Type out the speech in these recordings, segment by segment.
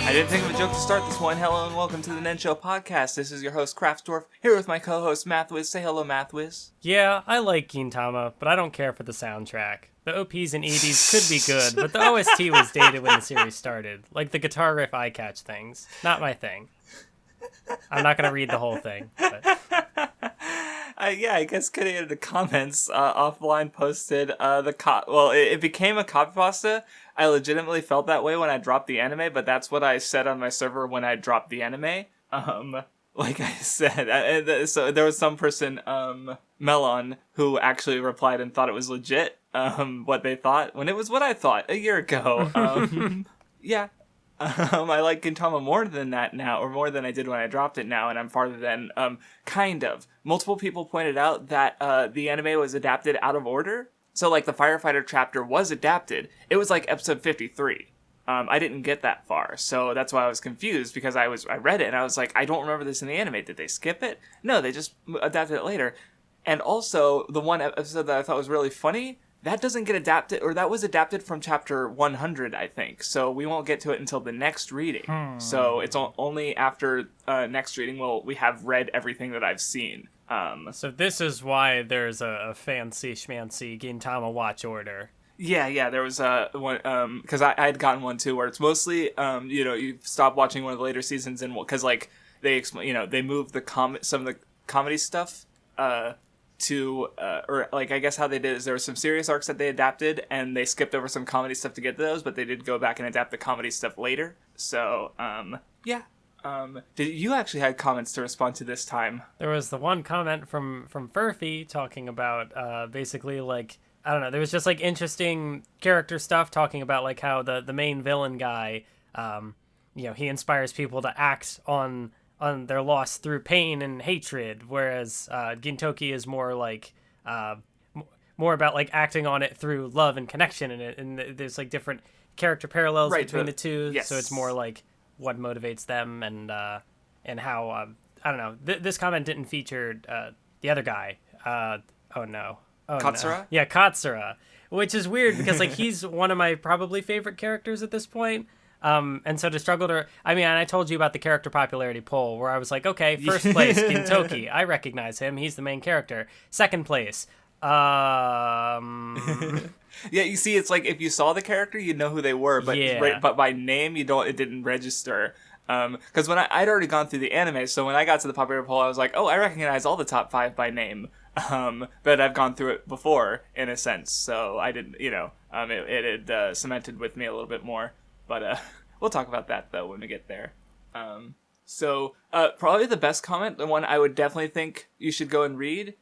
I didn't think of a joke to start this one. Hello and welcome to the Nen Show Podcast. This is your host, Craftsdwarf, here with my co-host, Mathwiz. Say hello, Mathwiz. Yeah, I like Gintama, but I don't care for the soundtrack. The OPs and EDs could be good, but the OST was dated when the series started. Like the guitar riff eye-catch things. Not my thing. I'm not going to read the whole thing. But... I guess getting into the comments, offline posted it became a copy pasta. I legitimately felt that way when I dropped the anime, but that's what I said on my server when I dropped the anime. Like I said, so there was some person, Melon, who actually replied and thought it was legit, what they thought, when it was what I thought a year ago. Yeah. I like Gintama more than that now, or more than I did when I dropped it now, and I'm farther than, kind of. Multiple people pointed out that, the anime was adapted out of order. So, like, the Firefighter chapter was adapted. It was, like, episode 53. I didn't get that far, so that's why I was confused, because I read it, and I was like, I don't remember this in the anime. Did they skip it? No, they just adapted it later. And also, the one episode that I thought was really funny, that doesn't get adapted, or that was adapted from chapter 100, I think. So we won't get to it until the next reading. So it's only after next reading will we have read everything that I've seen. So this is why there's a fancy schmancy Gintama watch order. Yeah, there was one, because I had gotten one too, where it's mostly, you stop watching one of the later seasons, and because like they moved some of the comedy stuff to or like I guess how they did is there were some serious arcs that they adapted, and they skipped over some comedy stuff to get to those, but they did go back and adapt the comedy stuff later. So yeah. Did you actually had comments to respond to this time? There was the one comment from Furphy talking about basically like, I don't know, there was just like interesting character stuff talking about like how the main villain guy, he inspires people to act on their loss through pain and hatred, whereas Gintoki is more like more about like acting on it through love and connection, and there's like different character parallels between the two. Yes. So it's more like what motivates them and how I don't know. This comment didn't feature the other guy. Katsura? No. Yeah, Katsura, which is weird because like he's one of my probably favorite characters at this point. And so to struggle to, and I told you about the character popularity poll where I was like, okay, first place Gintoki, I recognize him. He's the main character. Second place, Yeah, you see, it's like if you saw the character, you'd know who they were, but but by name, it didn't register. Because when I'd already gone through the anime, so when I got to the popular poll, I was like, oh, I recognize all the top 5 by name. But I've gone through it before, in a sense, so I didn't, it had cemented with me a little bit more. But we'll talk about that, though, when we get there. So probably the best comment, the one I would definitely think you should go and read,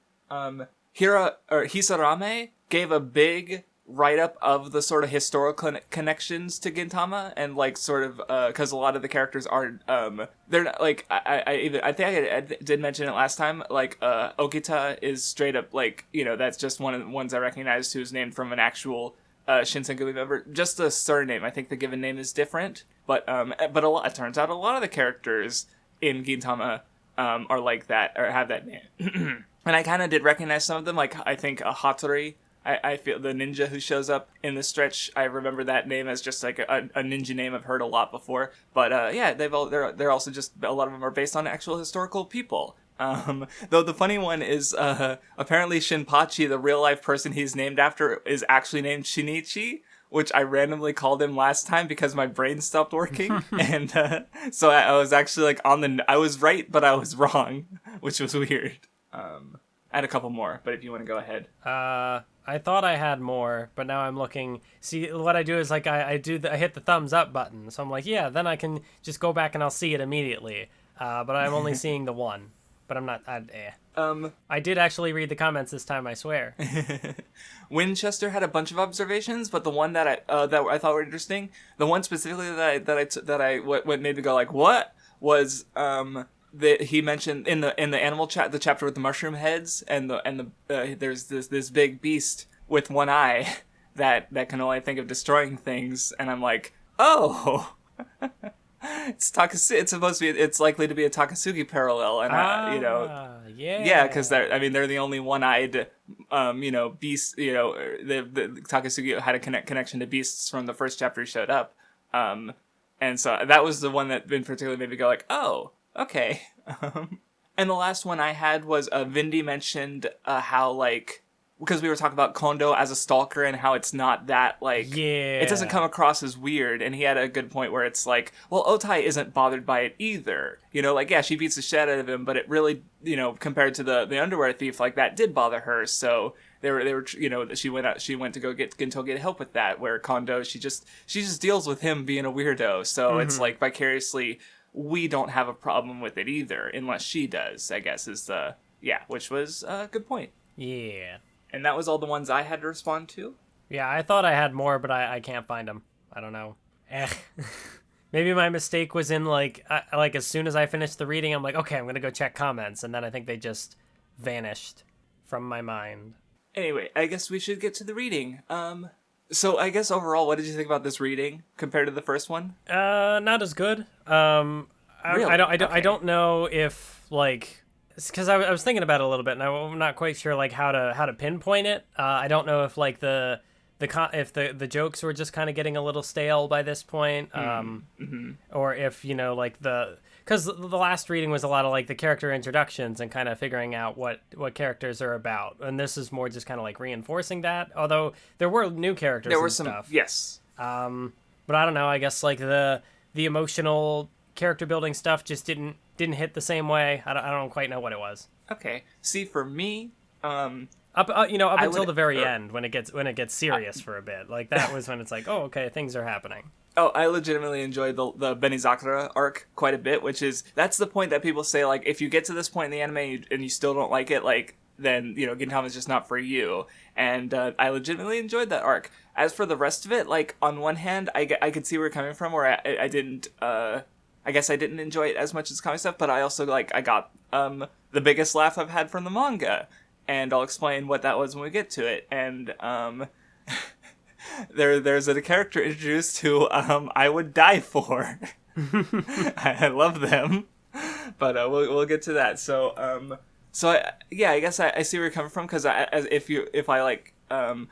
Hisarame gave a big write-up of the sort of historical connections to Gintama, and like sort of because a lot of the characters are they're not like I think I did mention it last time, like Okita is straight up like that's just one of the ones I recognized who's named from an actual Shinsengumi member, just a surname. I think the given name is different, but it turns out a lot of the characters in Gintama are like that or have that name. And I kind of did recognize some of them, like I think Hatori. I feel the ninja who shows up in the stretch, I remember that name as just like a ninja name I've heard a lot before. But they're also just, a lot of them are based on actual historical people. Though the funny one is apparently Shinpachi, the real life person he's named after, is actually named Shinichi, which I randomly called him last time because my brain stopped working. And so I was actually like I was right, but I was wrong, which was weird. I had a couple more, but if you want to go ahead. I thought I had more, but now I'm looking. See, what I do is like I hit the thumbs up button, so I'm like, yeah, then I can just go back and I'll see it immediately. But I'm only seeing the one. But I'm not. I did actually read the comments this time, I swear. Winchester had a bunch of observations, but the one that I thought were interesting, the one specifically what made me go like what was that he mentioned in the animal the chapter with the mushroom heads and there's this big beast with one eye that can only think of destroying things, and I'm like, oh. It's supposed to be. It's likely to be a Takasugi parallel, and yeah, because they're the only one-eyed, beast. The Takasugi had a connection to beasts from the first chapter he showed up, and so that was the one that in particular made me go like, oh, okay. And the last one I had was Vindy mentioned how like. Because we were talking about Kondo as a stalker and how it's not that, like... Yeah. It doesn't come across as weird, and he had a good point where it's like, well, Otai isn't bothered by it either. She beats the shit out of him, but it really, compared to the underwear thief, like, that did bother her, so they were she went to go get Gintoki to help with that, where Kondo, she just deals with him being a weirdo, so it's like, vicariously, we don't have a problem with it either, unless she does, I guess, which was a good point. Yeah. And that was all the ones I had to respond to? Yeah, I thought I had more, but I can't find them. I don't know. Maybe my mistake was in, like as soon as I finished the reading, I'm like, okay, I'm going to go check comments. And then I think they just vanished from my mind. Anyway, I guess we should get to the reading. So I guess overall, what did you think about this reading compared to the first one? Not as good. Really? I don't know if, like... Because I was thinking about it a little bit, and I'm not quite sure like how to pinpoint it. I don't know if like the jokes were just kind of getting a little stale by this point, or if because the last reading was a lot of like the character introductions and kind of figuring out what characters are about, and this is more just kind of like reinforcing that. Although there were new characters, there were some stuff. Yes. But I don't know. I guess like the emotional character building stuff just didn't hit the same way. I don't quite know what it was. Okay. See, for me, up until the very end when it gets serious for a bit. Like that was when it's like, oh, okay, things are happening. Oh, I legitimately enjoyed the Benizakura arc quite a bit, that's the point that people say, like, if you get to this point in the anime and you still don't like it, like, then, Gintama's just not for you. And I legitimately enjoyed that arc. As for the rest of it, like, on one hand, I could see where you're coming from, where I didn't... I guess I didn't enjoy it as much as comic stuff, but I also, I got the biggest laugh I've had from the manga, and I'll explain what that was when we get to it. And there's a character introduced who I would die for. I love them, but we'll get to that. So I guess I see where you're coming from, because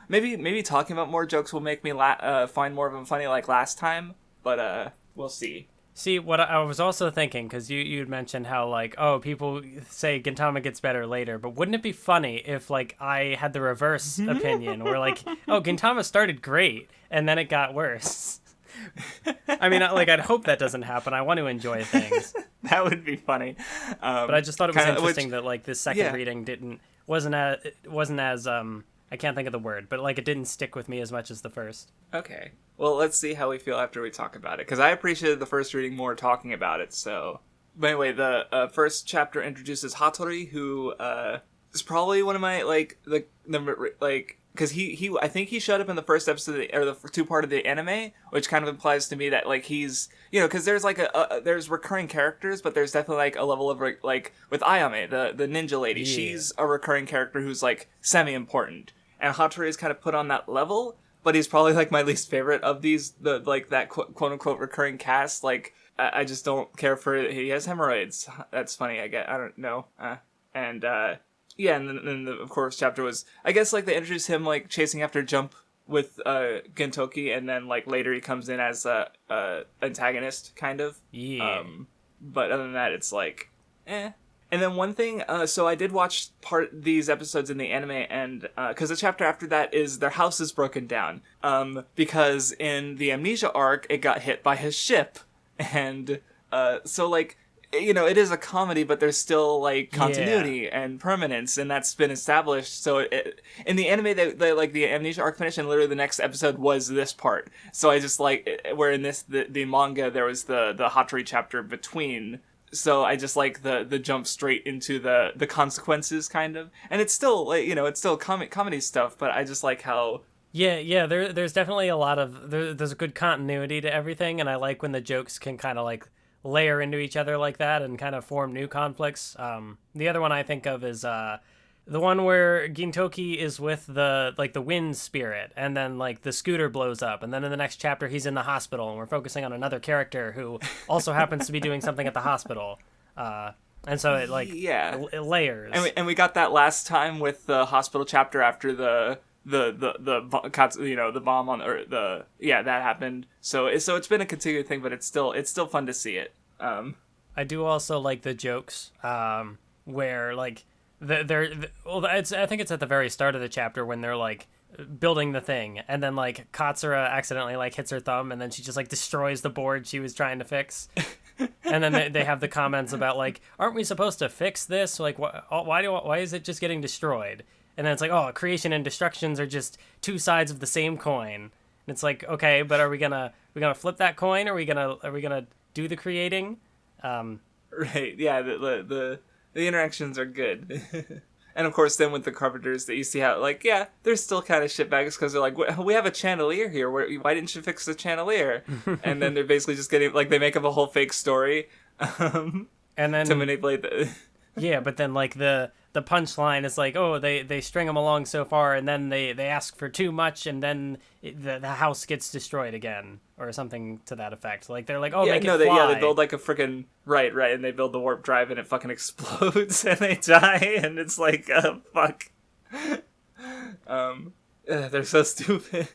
maybe talking about more jokes will make me find more of them funny like last time, but we'll see. See, what I was also thinking, because you'd mentioned how, like, oh, people say Gintama gets better later, but wouldn't it be funny if, like, I had the reverse opinion, where, like, oh, Gintama started great, and then it got worse? I mean, I'd hope that doesn't happen. I want to enjoy things. That would be funny. But I just thought it was interesting that, like, this second reading wasn't as I can't think of the word, but, like, it didn't stick with me as much as the first. Okay. Well, let's see how we feel after we talk about it, because I appreciated the first reading more talking about it, so... But anyway, the first chapter introduces Hatori, who is probably one of my, because I think he showed up in the first episode, or the two-part of the anime, which kind of implies to me that, like, he's... because there's, like, there's recurring characters, but there's definitely, like, a level of, like, with Ayame, the ninja lady, she's a recurring character who's, like, semi-important. And Hatori is kind of put on that level, but he's probably, like, my least favorite of these, that quote-unquote recurring cast. Like, I just don't care for it. He has hemorrhoids. That's funny, I don't know. And then the, of course, chapter was, I guess, like, they introduced him, like, chasing after Jump with Gintoki, and then, like, later he comes in as a antagonist, kind of. Yeah. But other than that, it's, like, eh. And then one thing, so I did watch these episodes in the anime, and because the chapter after that is their house is broken down, because in the Amnesia arc it got hit by his ship, and so like it is a comedy, but there's still like continuity and permanence, and that's been established. So in the anime, they like the Amnesia arc finished, and literally the next episode was this part. So I just like where in the manga there was the Hatori chapter between. So I just like the jump straight into the consequences, kind of, and it's still like it's still comedy stuff, but I just like how there's definitely a lot of there's a good continuity to everything, and I like when the jokes can kind of like layer into each other like that and kind of form new conflicts. The other one I think of is The one where Gintoki is with the wind spirit, and then like the scooter blows up, and then in the next chapter he's in the hospital, and we're focusing on another character who also happens to be doing something at the hospital. And so it like it layers. And we got that last time with the hospital chapter after the bomb on that happened. So it's been a continued thing, but it's still fun to see it. I do also like the jokes where like I think it's at the very start of the chapter when they're like building the thing, and then like Katsura accidentally like hits her thumb, and then she just like destroys the board she was trying to fix. And then they have the comments about like, aren't we supposed to fix this? Like, why is it just getting destroyed? And then it's like, oh, creation and destructions are just two sides of the same coin. And it's like, okay, but are we gonna flip that coin? Are we gonna do the creating? Right. Yeah. The interactions are good. And of course, then with the carpenters, that you see how like, yeah, they're still kind of shitbags because they're like, we have a chandelier here. Why didn't you fix the chandelier? And then they're basically just getting like they make up a whole fake story, and then to manipulate the. Yeah, but then like the punchline is like, oh, they string them along so far, and then they ask for too much, and then the house gets destroyed again, or something to that effect. Like they're like, oh, make it fly. They build like a freaking right, and they build the warp drive, and it fucking explodes, and they die, and it's like, fuck. They're so stupid.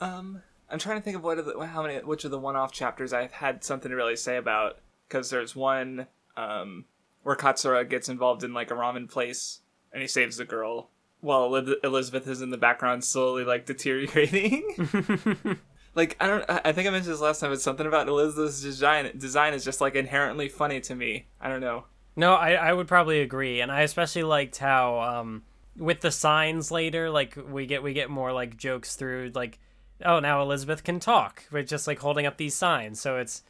I'm trying to think of which of the one-off chapters I've had something to really say about, because there's one where Katsura gets involved in like a ramen place and he saves the girl while Elizabeth is in the background slowly like deteriorating. Like I think I mentioned this last time, but something about Elizabeth's design is just like inherently funny to me. I don't know. No, I would probably agree, and I especially liked how with the signs later, like we get more like jokes through like, oh, now Elizabeth can talk. We're just like holding up these signs, so it's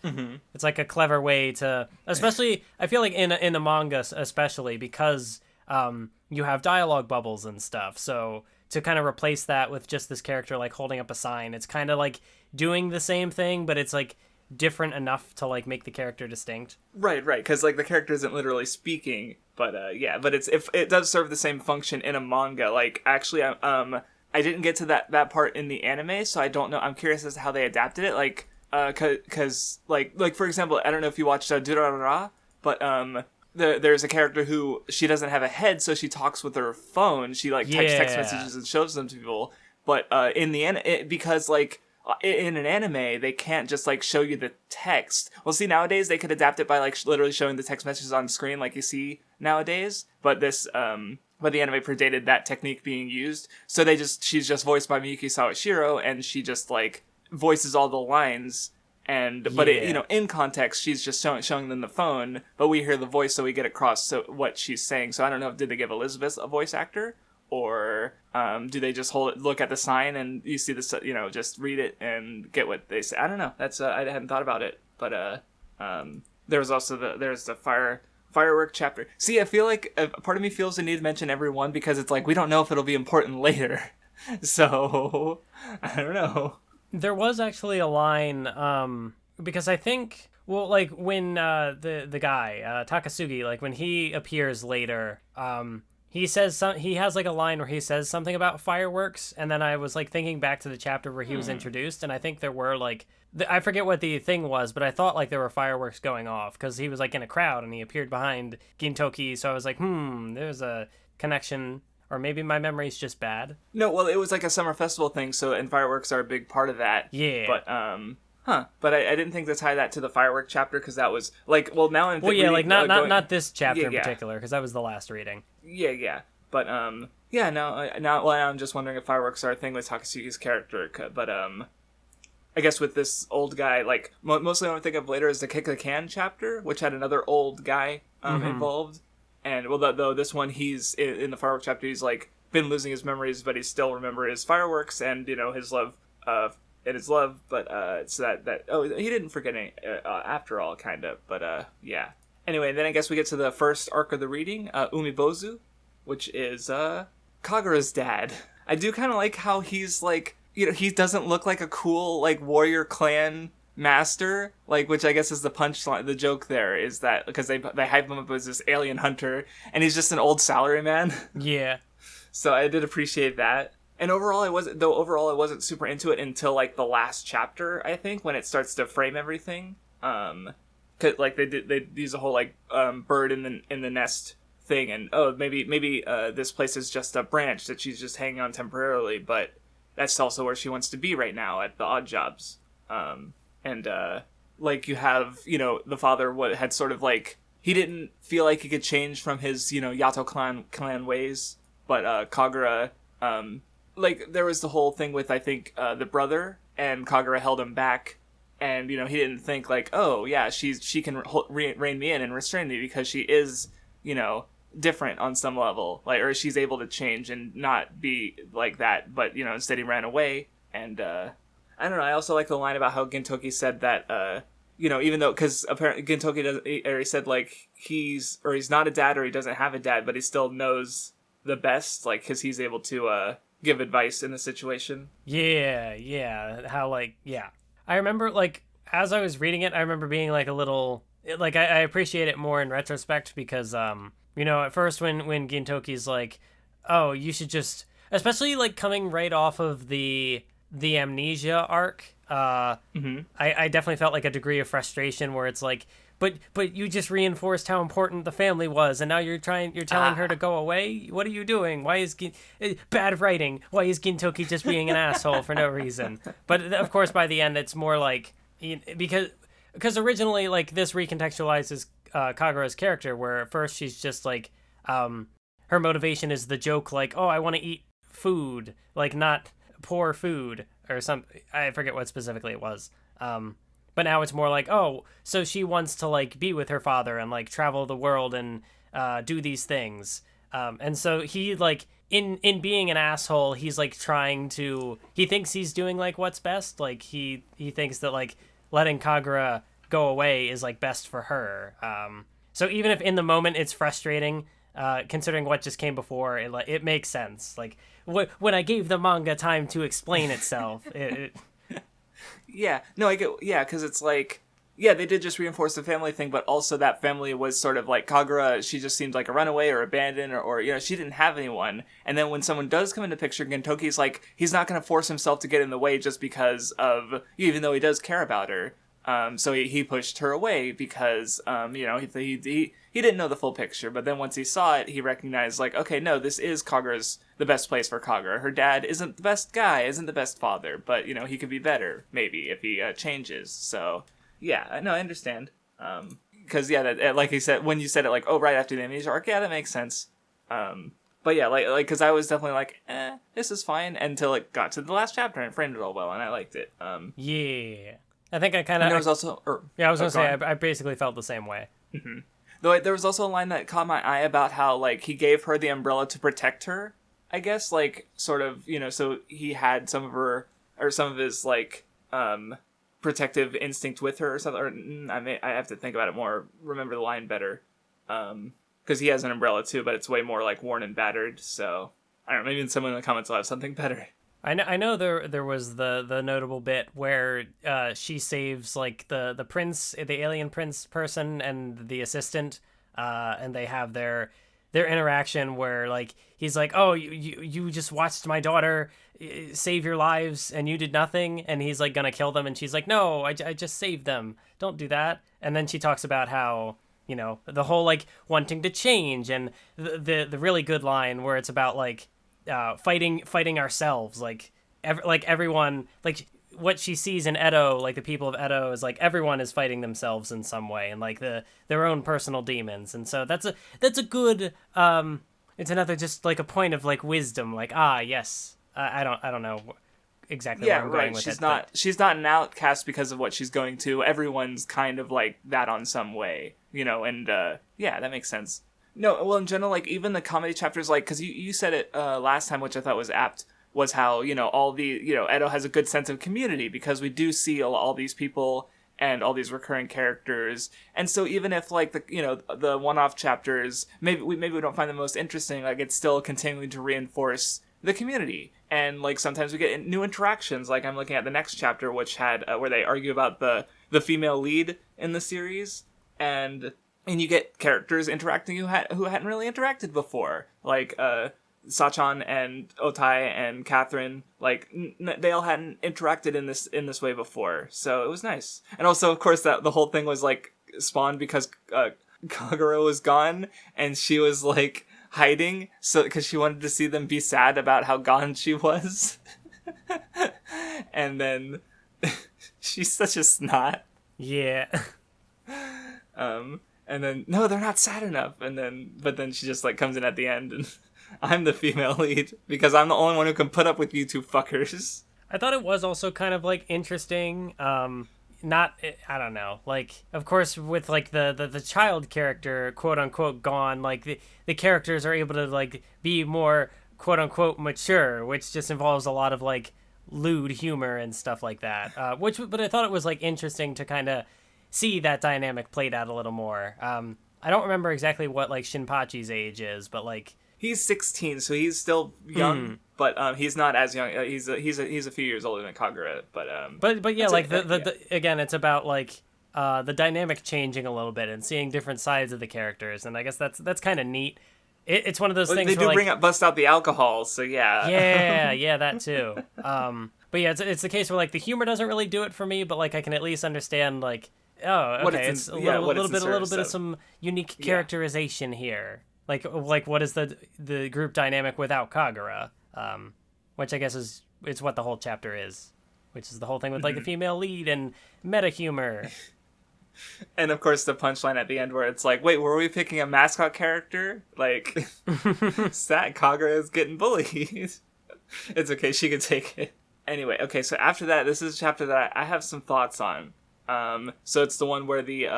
like a clever way to, especially I feel like in the manga especially because you have dialogue bubbles and stuff. So to kind of replace that with just this character like holding up a sign, it's kind of like doing the same thing, but it's like different enough to like make the character distinct. Right, because like the character isn't literally speaking, but but it does serve the same function in a manga. Like actually, I didn't get to that part in the anime, so I don't know. I'm curious as to how they adapted it. Like, cause like for example, I don't know if you watched Durarara, but there's a character who she doesn't have a head, so she talks with her phone. She like types text messages and shows them to people. But in the because like in an anime, they can't just like show you the text. Well, see, nowadays they could adapt it by like literally showing the text messages on screen, like you see nowadays. But but the anime predated that technique being used, so she's just voiced by Miyuki Sawashiro, and she just like voices all the lines, but in context she's just showing them the phone, but we hear the voice, so we get across what she's saying. So I don't know, did they give Elizabeth a voice actor, or do they just look at the sign and you see this, just read it and get what they say? I don't know. That's I hadn't thought about it, but there was also the firework chapter. See, I feel like part of me feels the need to mention every one because it's like we don't know if it'll be important later. So I don't know. There was actually a line because I think like when the guy Takasugi, like when he appears later, he says he has like a line where he says something about fireworks, and then I was like thinking back to the chapter where he was introduced, and I think there were like I forget what the thing was, but I thought like there were fireworks going off because he was like in a crowd and he appeared behind Gintoki, so I was like, there's a connection, or maybe my memory's just bad. No, well, it was like a summer festival thing, and fireworks are a big part of that. Yeah. But But I didn't think to tie that to the firework chapter because that was like, well, now I'm not this chapter in particular because that was the last reading. Yeah. But now I'm just wondering if fireworks are a thing with Takasugi's character. But I guess with this old guy, like mostly what I think of later is the Kick the Can chapter, which had another old guy involved. And well, though this one, he's in the fireworks chapter, he's like been losing his memories, but he still remembers his fireworks and his love but it's that he didn't forget any after all, kind of. But yeah. Anyway, then I guess we get to the first arc of the reading, Umibozu, which is Kagura's dad. I do kind of like how he's like, he doesn't look like a cool like warrior clan master, like, which I guess is the punchline. The joke there is that because they hype him up as this alien hunter, and he's just an old salaryman. Yeah. So I did appreciate that. And overall, I wasn't super into it until like the last chapter. I think when it starts to frame everything. 'Cause, like they use a whole like bird in the nest thing, and maybe this place is just a branch that she's just hanging on temporarily, but that's also where she wants to be right now at the odd jobs. Like you have, the father had sort of like, he didn't feel like he could change from his, Yato clan ways, but Kagura, like there was the whole thing with, I think, the brother, and Kagura held him back, and, he didn't think like, oh yeah, she can rein me in and restrain me because she is, different on some level, like, or she's able to change and not be like that, but, instead he ran away, and, I don't know, I also like the line about how Gintoki said that, even though, because apparently Gintoki said, like, he's not a dad or he doesn't have a dad, but he still knows the best, like, because he's able to, give advice in the situation. Yeah, how, like, yeah. I remember, like, as I was reading it, I remember being, like, a little, like, I appreciate it more in retrospect because, at first when Gintoki's like, oh, you should just, especially, like, coming right off of the amnesia arc, I definitely felt like a degree of frustration where it's like, but you just reinforced how important the family was, and now you're telling her to go away. What are you doing? Why is bad writing? Why is Gintoki just being an asshole for no reason? But of course, by the end, it's more like because originally, like, this recontextualizes Kagura's character, where at first she's just like, her motivation is the joke, like, oh, I want to eat food, like, not poor food or something. I forget what specifically it was. But now it's more like, oh, so she wants to, like, be with her father and, like, travel the world and do these things. And so he, like, in being an asshole, he's, like, he thinks he's doing, like, what's best. Like, he thinks that, like, letting Kagura go away is, like, best for her. So even if in the moment it's frustrating, considering what just came before, it makes sense. Like, when I gave the manga time to explain itself, Yeah, no, I get, yeah, because it's like, yeah, they did just reinforce the family thing, but also that family was sort of like Kagura, she just seemed like a runaway or abandoned, or she didn't have anyone. And then when someone does come into picture, Gintoki's like, he's not going to force himself to get in the way just because of, even though he does care about her. So he pushed her away because, he didn't know the full picture, but then once he saw it, he recognized, like, okay, no, this is the best place for Kagura. Her dad isn't the best guy, isn't the best father, but, he could be better, maybe, if he changes. So, yeah, no, I understand. Because, yeah, like you said, when you said it, like, oh, right after the amnesia arc, yeah, that makes sense. But yeah, like, because I was definitely like, this is fine, until it got to the last chapter and framed it all well, and I liked it. Yeah. I think I kind of... There was also... I was going to say, I basically felt the same way. Mm-hmm. Though there was also a line that caught my eye about how, like, he gave her the umbrella to protect her, I guess, like, sort of, so he had some of his, like, protective instinct with her or something, or I have to think about it more, remember the line better, because he has an umbrella too, but it's way more, like, worn and battered, so, I don't know, maybe someone in the comments will have something better. I know there was the notable bit where she saves, like, the prince, the alien prince person, and the assistant, and they have their interaction where, like, he's like, oh, you just watched my daughter save your lives and you did nothing, and he's like gonna kill them, and she's like, no, I just saved them, don't do that. And then she talks about how, the whole, like, wanting to change, and the really good line where it's about, like, fighting ourselves, like everyone, like, what she sees in Edo, like, the people of Edo, is like everyone is fighting themselves in some way, and, like, their own personal demons. And so that's a good it's another, just, like, a point of, like, wisdom, like, yes, I don't know exactly where I'm going with it. She's not an outcast because of what she's going to. Everyone's kind of like that on some way, and yeah, that makes sense. No, well, in general, like, even the comedy chapters, like, because you said it last time, which I thought was apt, was how, all the, Edo has a good sense of community, because we do see all these people and all these recurring characters, and so even if, like, the one-off chapters, maybe we don't find them most interesting, like, it's still continuing to reinforce the community. And like sometimes we get new interactions. Like I'm looking at the next chapter, which had where they argue about the female lead in the series, and you get characters interacting who hadn't really interacted before, like Sachan and Otai and Catherine. Like they all hadn't interacted in this way before, so it was nice. And also, of course, that the whole thing was like spawned because Kagura was gone, and she was like hiding, so because she wanted to see them be sad about how gone she was. And then she's such a snot. Yeah. And then no, they're not sad enough. But then she just like comes in at the end, and I'm the female lead because I'm the only one who can put up with you two fuckers. I thought it was also kind of like interesting. I don't know, like, of course, with like the child character, quote unquote, gone, like the characters are able to like be more quote unquote mature, which just involves a lot of like lewd humor and stuff like that, but I thought it was like interesting to kind of see that dynamic played out a little more. I don't remember exactly what like Shinpachi's age is, but like he's 16, so he's still young, but he's not as young. He's a few years older than Kagura, but yeah, like the again, it's about like the dynamic changing a little bit and seeing different sides of the characters, and I guess that's kind of neat. It's one of those things. They do where, like, bust out the alcohol, so yeah. Yeah, that too. But yeah, it's the case where like the humor doesn't really do it for me, but like I can at least understand like, oh, okay, it's a little bit of some unique characterization here. Like what is the group dynamic without Kagura? Which I guess it's what the whole chapter is, which is the whole thing with like the female lead and meta humor. And of course the punchline at the end where it's like, wait, were we picking a mascot character? Like, sad Kagura is getting bullied. It's okay, she can take it. Anyway, okay, so after that, this is a chapter that I have some thoughts on. So it's the one where the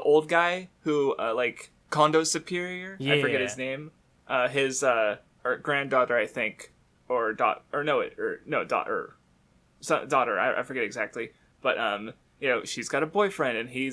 old guy who like Kondo's superior, I forget his name, his or granddaughter, I think, daughter, I forget exactly, but you know, she's got a boyfriend, and he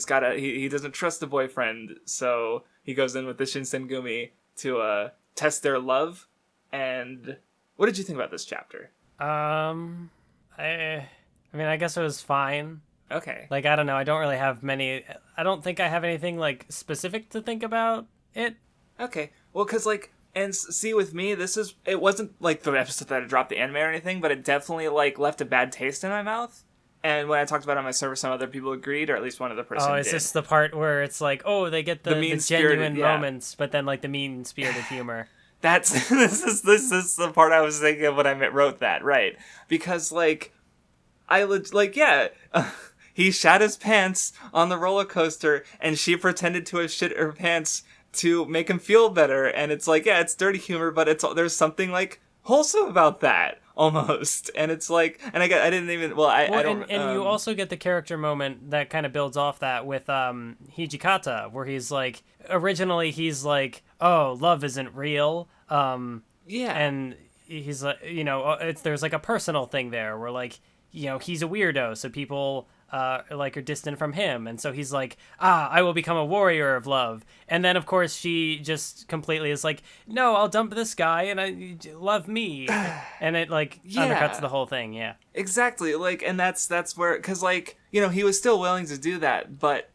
doesn't trust the boyfriend, so he goes in with the Shinsengumi to test their love. And what did you think about this chapter? I mean, I guess it was fine. Okay. Like, I don't know, I don't think I have anything like specific to think about it. Okay. Well, because like, and see, with me, it wasn't like the episode that I dropped the anime or anything, but it definitely like left a bad taste in my mouth. And when I talked about it on my server, some other people agreed, or at least one other person did. Oh, is this the part where it's like, oh, they get the genuine moments, but then like the mean-spirited humor? This is the part I was thinking of when I wrote that, right? Because like, he shat his pants on the roller coaster, and she pretended to have shit her pants to make him feel better. And it's like, yeah, it's dirty humor, but there's something like wholesome about that. Almost. And it's like, and I didn't even, I don't. And you also get the character moment that kind of builds off that with Hijikata, where he's like, originally he's like, oh, love isn't real. Yeah. And he's like, you know, there's like a personal thing there where like, you know, he's a weirdo, so people like are distant from him, and so he's like, I will become a warrior of love. And then of course she just completely is like, no, I'll dump this guy and I love me. And it like undercuts the whole thing. Yeah, exactly. Like, and that's where, because like, you know, he was still willing to do that, but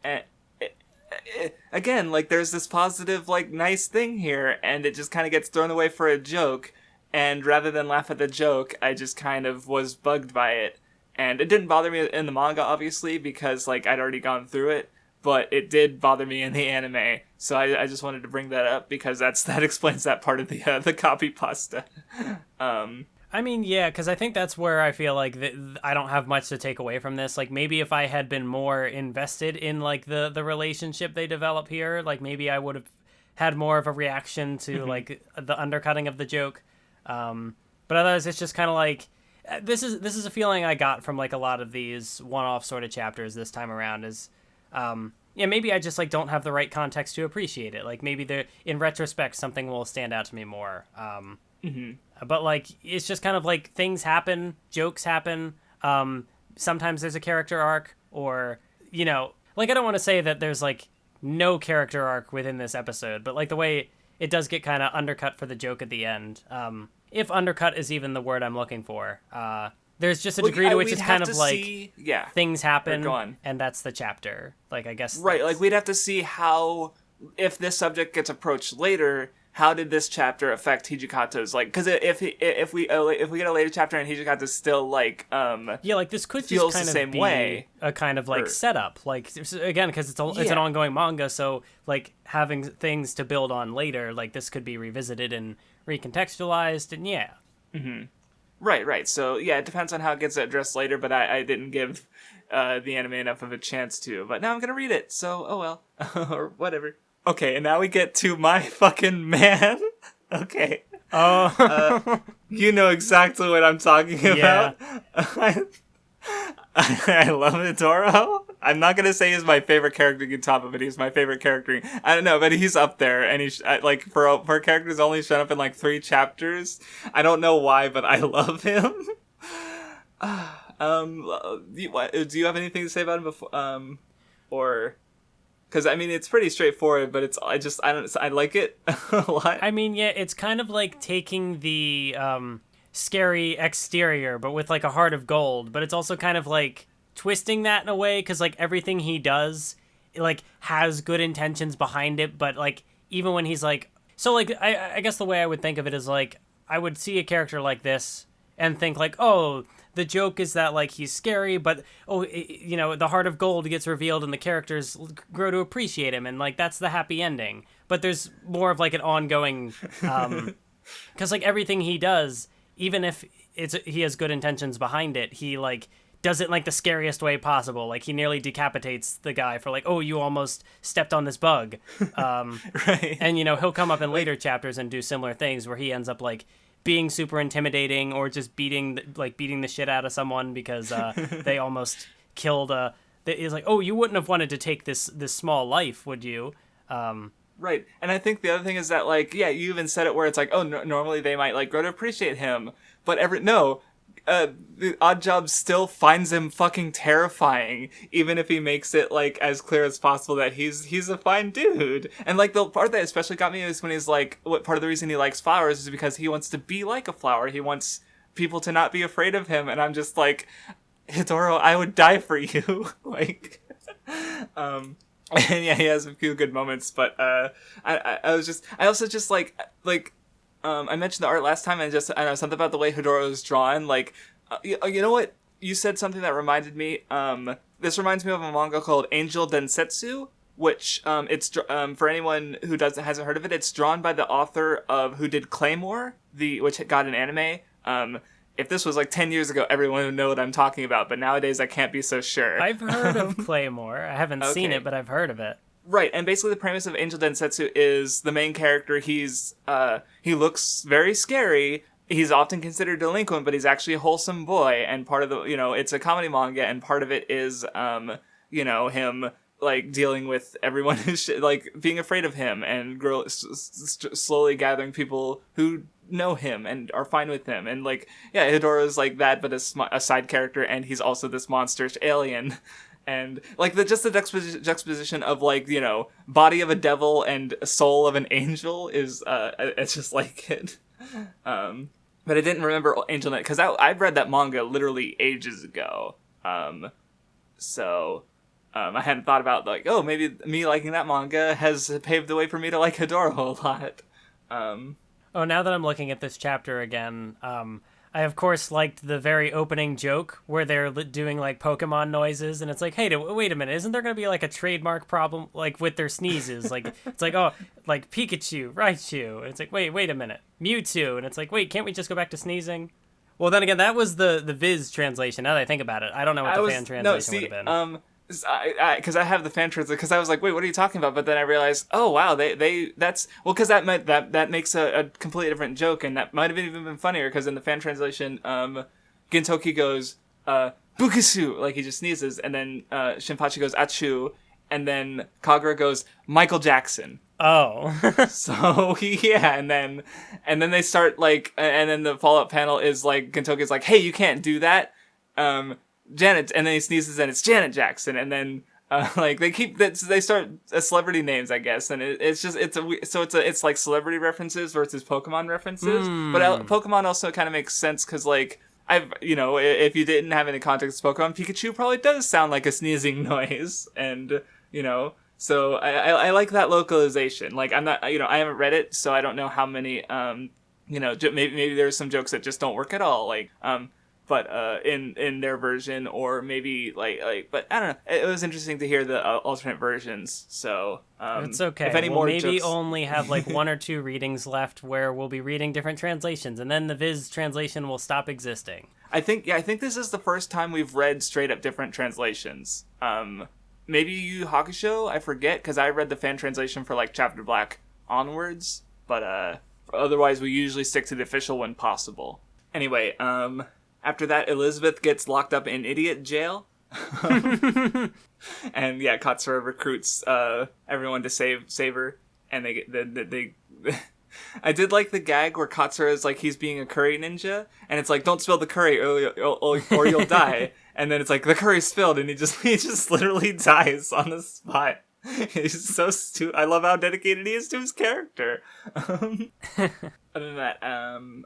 again, like, there's this positive, like, nice thing here, and it just kind of gets thrown away for a joke. And rather than laugh at the joke, I just kind of was bugged by it. And it didn't bother me in the manga, obviously, because, like, I'd already gone through it. But it did bother me in the anime. So I just wanted to bring that up, because that explains that part of the copy pasta. I mean, yeah, because I think that's where I feel like I don't have much to take away from this. Like, maybe if I had been more invested in, like, the relationship they develop here, like, maybe I would have had more of a reaction to, like, the undercutting of the joke. But otherwise, it's just kind of like, this is a feeling I got from like a lot of these one-off sort of chapters this time around is, maybe I just like don't have the right context to appreciate it. Like maybe in retrospect something will stand out to me more. But like it's just kind of like things happen, jokes happen. Sometimes there's a character arc, or you know, like I don't want to say that there's like no character arc within this episode, but like the way it does get kind of undercut for the joke at the end. if undercut is even the word I'm looking for. There's just a degree to which it's kind of like things happen, and that's the chapter. Like, I guess... Right, like, we'd have to see how, if this subject gets approached later, how did this chapter affect Hijikato's, like, because if we get a later chapter and Hijikato's still, like, yeah, like, this could just kind of be way, a kind of, like, setup. Like, again, because it's an ongoing manga, so, like, having things to build on later, like, this could be revisited and recontextualized, and yeah. Mm-hmm. Right. So, yeah, it depends on how it gets addressed later, but I didn't give the anime enough of a chance to. But now I'm going to read it, so, oh well. Or whatever. Okay, and now we get to my fucking man. Okay. Oh. You know exactly what I'm talking about. I love Hitoro. I'm not gonna say he's my favorite character in Gintama, but he's my favorite character. I don't know, but he's up there, and he's like for a character who's only shown up in like 3 chapters. I don't know why, but I love him. Do you have anything to say about him before? Or because I mean it's pretty straightforward, but I like it a lot. I mean, yeah, it's kind of like taking the scary exterior, but with like a heart of gold. But it's also kind of like twisting that in a way, because like everything he does, like has good intentions behind it. But like even when he's like, so like I guess the way I would think of it is like I would see a character like this and think like, oh, the joke is that like he's scary, but the heart of gold gets revealed and the characters grow to appreciate him, and like that's the happy ending. But there's more of like an ongoing, because like everything he does, even if he has good intentions behind it, he like does it in like the scariest way possible. Like he nearly decapitates the guy for like, oh, you almost stepped on this bug. Right. And he'll come up in later chapters and do similar things where he ends up like being super intimidating or just beating the shit out of someone because they almost killed he's like, oh, you wouldn't have wanted to take this small life, would you? Right. And I think the other thing is that, like, yeah, you even said it where it's like, oh, normally they might, like, grow to appreciate him. But the Odd Job still finds him fucking terrifying, even if he makes it, like, as clear as possible that he's a fine dude. And, like, the part that especially got me is when he's like, what part of the reason he likes flowers is because he wants to be like a flower. He wants people to not be afraid of him. And I'm just like, Hitoro, I would die for you. Like, and yeah, he has a few good moments, but I also just like I mentioned the art last time, and just I don't know, something about the way Hitoro is drawn. Like, you know what? You said something that reminded me. This reminds me of a manga called Angel Densetsu, which it's for anyone who hasn't heard of it. It's drawn by the author of who did Claymore, which got an anime. If this was like 10 years ago, everyone would know what I'm talking about, but nowadays I can't be so sure. I've heard of Claymore. I haven't seen it, but I've heard of it. Right, and basically the premise of Angel Densetsu is the main character, he looks very scary. He's often considered delinquent, but he's actually a wholesome boy, and part of the, it's a comedy manga, and part of it is, him, like, dealing with everyone who's, like, being afraid of him, and slowly gathering people who know him and are fine with him, and like, yeah, Hitoro's like that, but a side character, and he's also this monstrous alien, and like the juxtaposition of like, body of a devil and soul of an angel is it's just like it. But I didn't remember Angelnet because I've read that manga literally ages ago, so I hadn't thought about like, oh, maybe me liking that manga has paved the way for me to like Hitoro a lot. Oh, now that I'm looking at this chapter again, I of course liked the very opening joke where they're doing like Pokemon noises, and it's like, hey, wait a minute, isn't there going to be like a trademark problem like with their sneezes? Like it's like, oh, like Pikachu, Raichu, and it's like, wait a minute, Mewtwo, and it's like, wait, can't we just go back to sneezing? Well, then again, that was the Viz translation. Now that I think about it, I don't know what the fan translation would have been. Because I have the fan translation, because I was like, wait, what are you talking about? But then I realized, oh wow, that's well, because that makes a completely different joke, and that might have even been funnier because in the fan translation, Gintoki goes Bukisu, like he just sneezes, and then Shinpachi goes Achu, and then Kagura goes Michael Jackson. Oh. So yeah, and then they start like, and then the follow up panel is like Gintoki's like, hey, you can't do that. Janet, and then he sneezes and it's Janet Jackson, and then Like they keep that they start celebrity names, I guess, and it's like celebrity references versus Pokemon references. But Pokemon also kind of makes sense because like if you didn't have any context of Pokemon, Pikachu probably does sound like a sneezing noise, and so I like that localization. Like I'm not I haven't read it, so I don't know how many maybe there's some jokes that just don't work at all. Like but in their version, or maybe like but I don't know, it was interesting to hear the alternate versions. So it's okay, if any we'll more maybe jokes... only have like 1 or 2 readings left where we'll be reading different translations, and then the Viz translation will stop existing. I think this is the first time we've read straight up different translations. Maybe Yu Yu Hakusho, I forget, because I read the fan translation for like Chapter Black onwards, but otherwise we usually stick to the official when possible. Anyway, after that, Elizabeth gets locked up in idiot jail. And yeah, Katsura recruits everyone to save her, and they I did like the gag where Katsura is like he's being a curry ninja, and it's like, don't spill the curry or you'll die. And then it's like the curry's spilled, and he just literally dies on the spot. He's so stupid. I love how dedicated he is to his character. Other than that,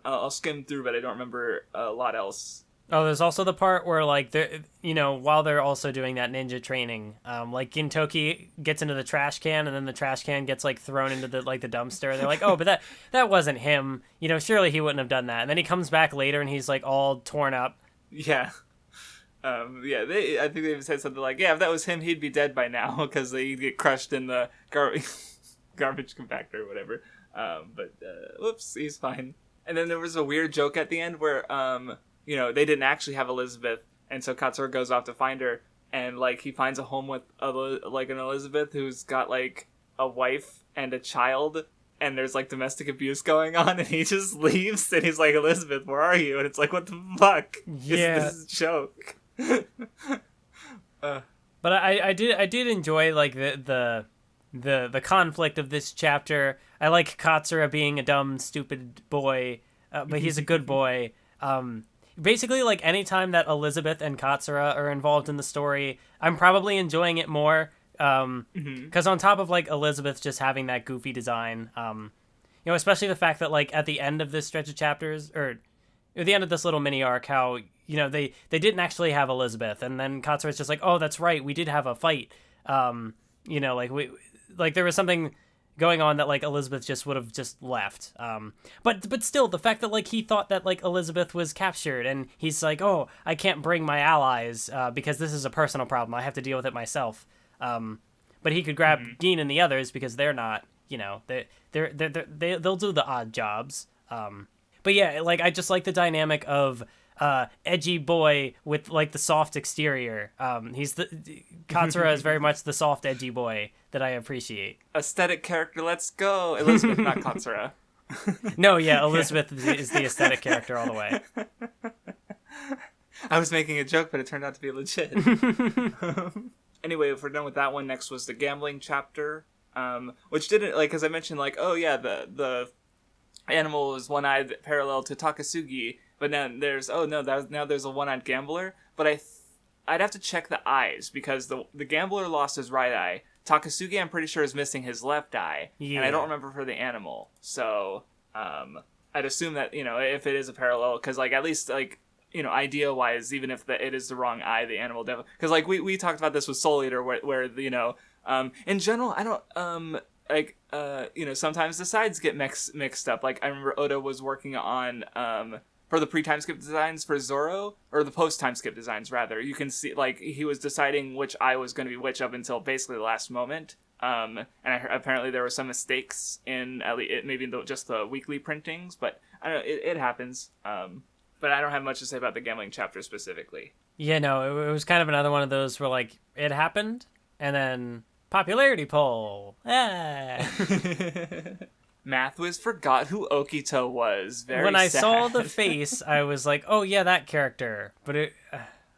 I'll skim through, but I don't remember a lot else. Oh, there's also the part where, like, while they're also doing that ninja training, like, Gintoki gets into the trash can, and then the trash can gets, like, thrown into the dumpster. They're like, oh, but that wasn't him. Surely he wouldn't have done that. And then he comes back later, and he's, like, all torn up. Yeah. I think they said something like, yeah, if that was him, he'd be dead by now, because he'd get crushed in the garbage compactor or whatever. But whoops, he's fine. And then there was a weird joke at the end where, they didn't actually have Elizabeth, and so Katsura goes off to find her, and, like, he finds a home with, an Elizabeth who's got, like, a wife and a child, and there's, like, domestic abuse going on, and he just leaves, and he's like, Elizabeth, where are you? And it's like, what the fuck? Yeah. This is a joke. But I did enjoy, like, the conflict of this chapter. I like Katsura being a dumb, stupid boy, but he's a good boy. Basically, like, anytime that Elizabeth and Katsura are involved in the story, I'm probably enjoying it more. Because on top of, like, Elizabeth just having that goofy design, especially the fact that, like, at the end of this stretch of chapters, or at the end of this little mini arc, how, they didn't actually have Elizabeth, and then Katsura's just like, oh, that's right, we did have a fight. There was something going on that, like, Elizabeth just would have just left. But still, the fact that, like, he thought that, like, Elizabeth was captured, and he's like, oh, I can't bring my allies, because this is a personal problem. I have to deal with it myself. But he could grab Gin and the others because they're not, they'll do the odd jobs. But yeah, like, I just like the dynamic of edgy boy with, like, the soft exterior. Katsura is very much the soft, edgy boy that I appreciate. Aesthetic character, let's go. Elizabeth, not Katsura. No, yeah, Elizabeth is the aesthetic character all the way. I was making a joke, but it turned out to be legit. Anyway, if we're done with that one, next was the gambling chapter, which didn't, like, as I mentioned, like, oh yeah, the animal is one-eyed parallel to Takasugi, but now there's a one-eyed gambler, but I'd have to check the eyes, because the gambler lost his right eye. Takasugi, I'm pretty sure, is missing his left eye, and I don't remember for the animal, so I'd assume that, if it is a parallel, because, like, at least, like, idea-wise, even if it is the wrong eye, the animal definitely... Because, like, we talked about this with Soul Eater, where in general, I don't, sometimes the sides get mixed up. Like, I remember Oda was working on, for the pre-time skip designs for Zoro, or the post-time skip designs, rather. You can see, like, he was deciding which eye was going to be which up until basically the last moment. And apparently there were some mistakes in, at least, maybe just the weekly printings, but I don't know, it happens. But I don't have much to say about the gambling chapter specifically. Yeah, no, it was kind of another one of those where, like, it happened, and then popularity poll. Mathwiz forgot who Okito was. Very When I sad. saw the face, I was like, oh yeah, that character. But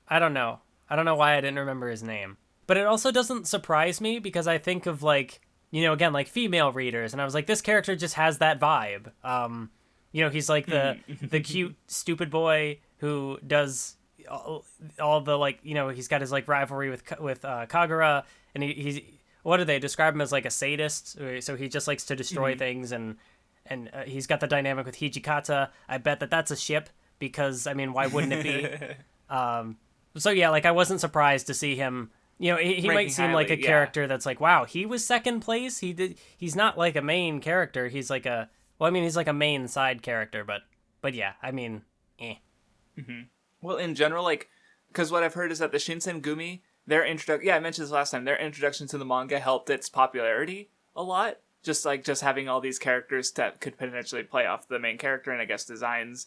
I don't know. I don't know why I didn't remember his name. But it also doesn't surprise me, because I think of, like, again, like, female readers, and I was like, this character just has that vibe. He's like the cute, stupid boy who does all the like, he's got his like rivalry with Kagura, and he's what do they describe him as, like a sadist? So he just likes to destroy things, and he's got the dynamic with Hijikata. I bet that's a ship, because I mean, why wouldn't it be? So yeah, like I wasn't surprised to see him. He might seem like a character that's like, wow, he was second place. He's not like a main character. He's like he's like a main side character, but yeah, I mean, eh. Mm-hmm. Well, in general, like, because what I've heard is that the Shinsengumi, their introduction, I mentioned this last time, their introduction to the manga helped its popularity a lot. Just having all these characters that could potentially play off the main character, and I guess designs.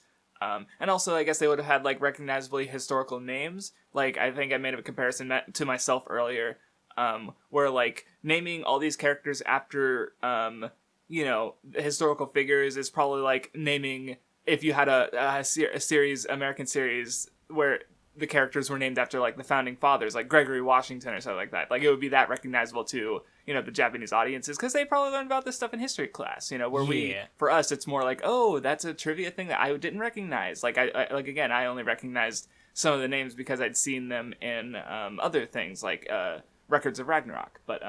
And also, I guess they would have had, like, recognizably historical names. Like, I think I made a comparison to myself earlier, where, like, naming all these characters after, historical figures is probably like naming, if you had a series, American series, where the characters were named after, like, the founding fathers, like Gregory Washington or something like that. Like, it would be that recognizable to, the Japanese audiences, because they probably learned about this stuff in history class, where for us, it's more like, oh, that's a trivia thing that I didn't recognize. Like, I only recognized some of the names because I'd seen them in other things, like Records of Ragnarok. But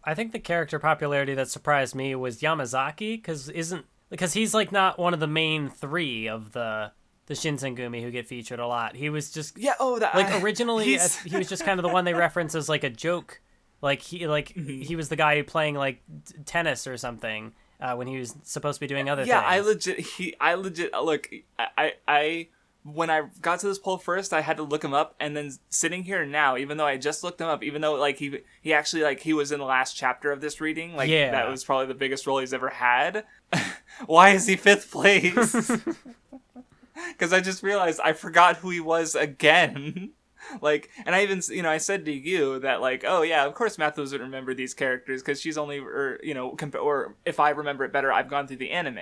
I think the character popularity that surprised me was Yamazaki, because he's, like, not one of the main three of the Shinsengumi who get featured a lot. He was just originally he was just kind of the one they reference as, like, a joke. Like he was the guy playing, like, tennis or something when he was supposed to be doing other things. Yeah, I legit look. I when I got to this poll first, I had to look him up, and then sitting here now, even though I just looked him up, even though, like, he actually, like, he was in the last chapter of this reading, like, that was probably the biggest role he's ever had. Why is he 5th place? Because I just realized I forgot who he was again. Like, and I even, I said to you that, like, oh yeah, of course Mathwiz would remember these characters, because she's only, or if I remember it better, I've gone through the anime.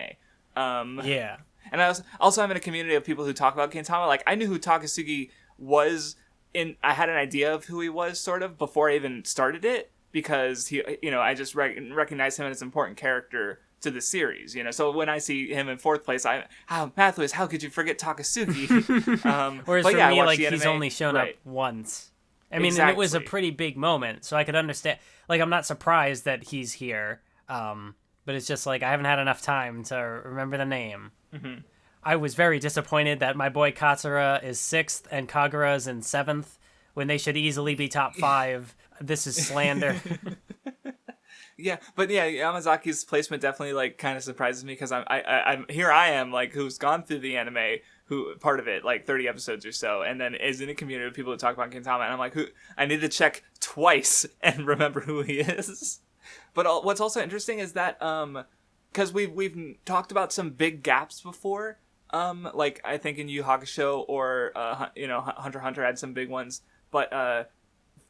Yeah. And I also I'm in a community of people who talk about Gintama. Like, I knew who Takasugi was I had an idea of who he was, sort of, before I even started it, because he, I just recognize him as an important character to the series, So when I see him in 4th place, Mathwiz, how could you forget Takasugi? Whereas but for yeah, me, like, he's only shown up once. I mean, and it was a pretty big moment, so I could understand. Like, I'm not surprised that he's here, but it's just like I haven't had enough time to remember the name. Mm-hmm. I was very disappointed that my boy Katsura is 6th and Kagura is in 7th when they should easily be top 5. This is slander. Yeah, but yeah, Yamazaki's placement definitely, like, kind of surprises me, because I'm here I am, like, who's gone through the anime, who part of it, like 30 episodes or so, and then is in a community of people who talk about Gintama, and I'm like, I need to check twice and remember who he is. But what's also interesting is that because we've talked about some big gaps before, like I think in Yu Hakusho or Hunter x Hunter had some big ones, but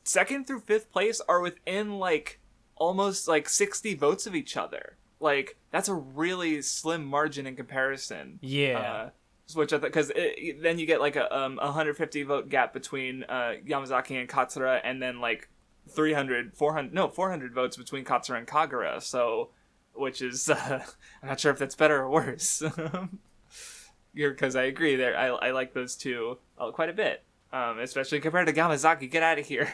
2nd through 5th place are within, like, almost, like, 60 votes of each other. Like, that's a really slim margin in comparison. Yeah. Which because then you get, like, a 150 vote gap between Yamazaki and Katsura, and then, like, 400 votes between Katsura and Kagura. So, which is I'm not sure if that's better or worse. Because I agree there. I like those two quite a bit. Especially compared to Yamazaki. Get out of here.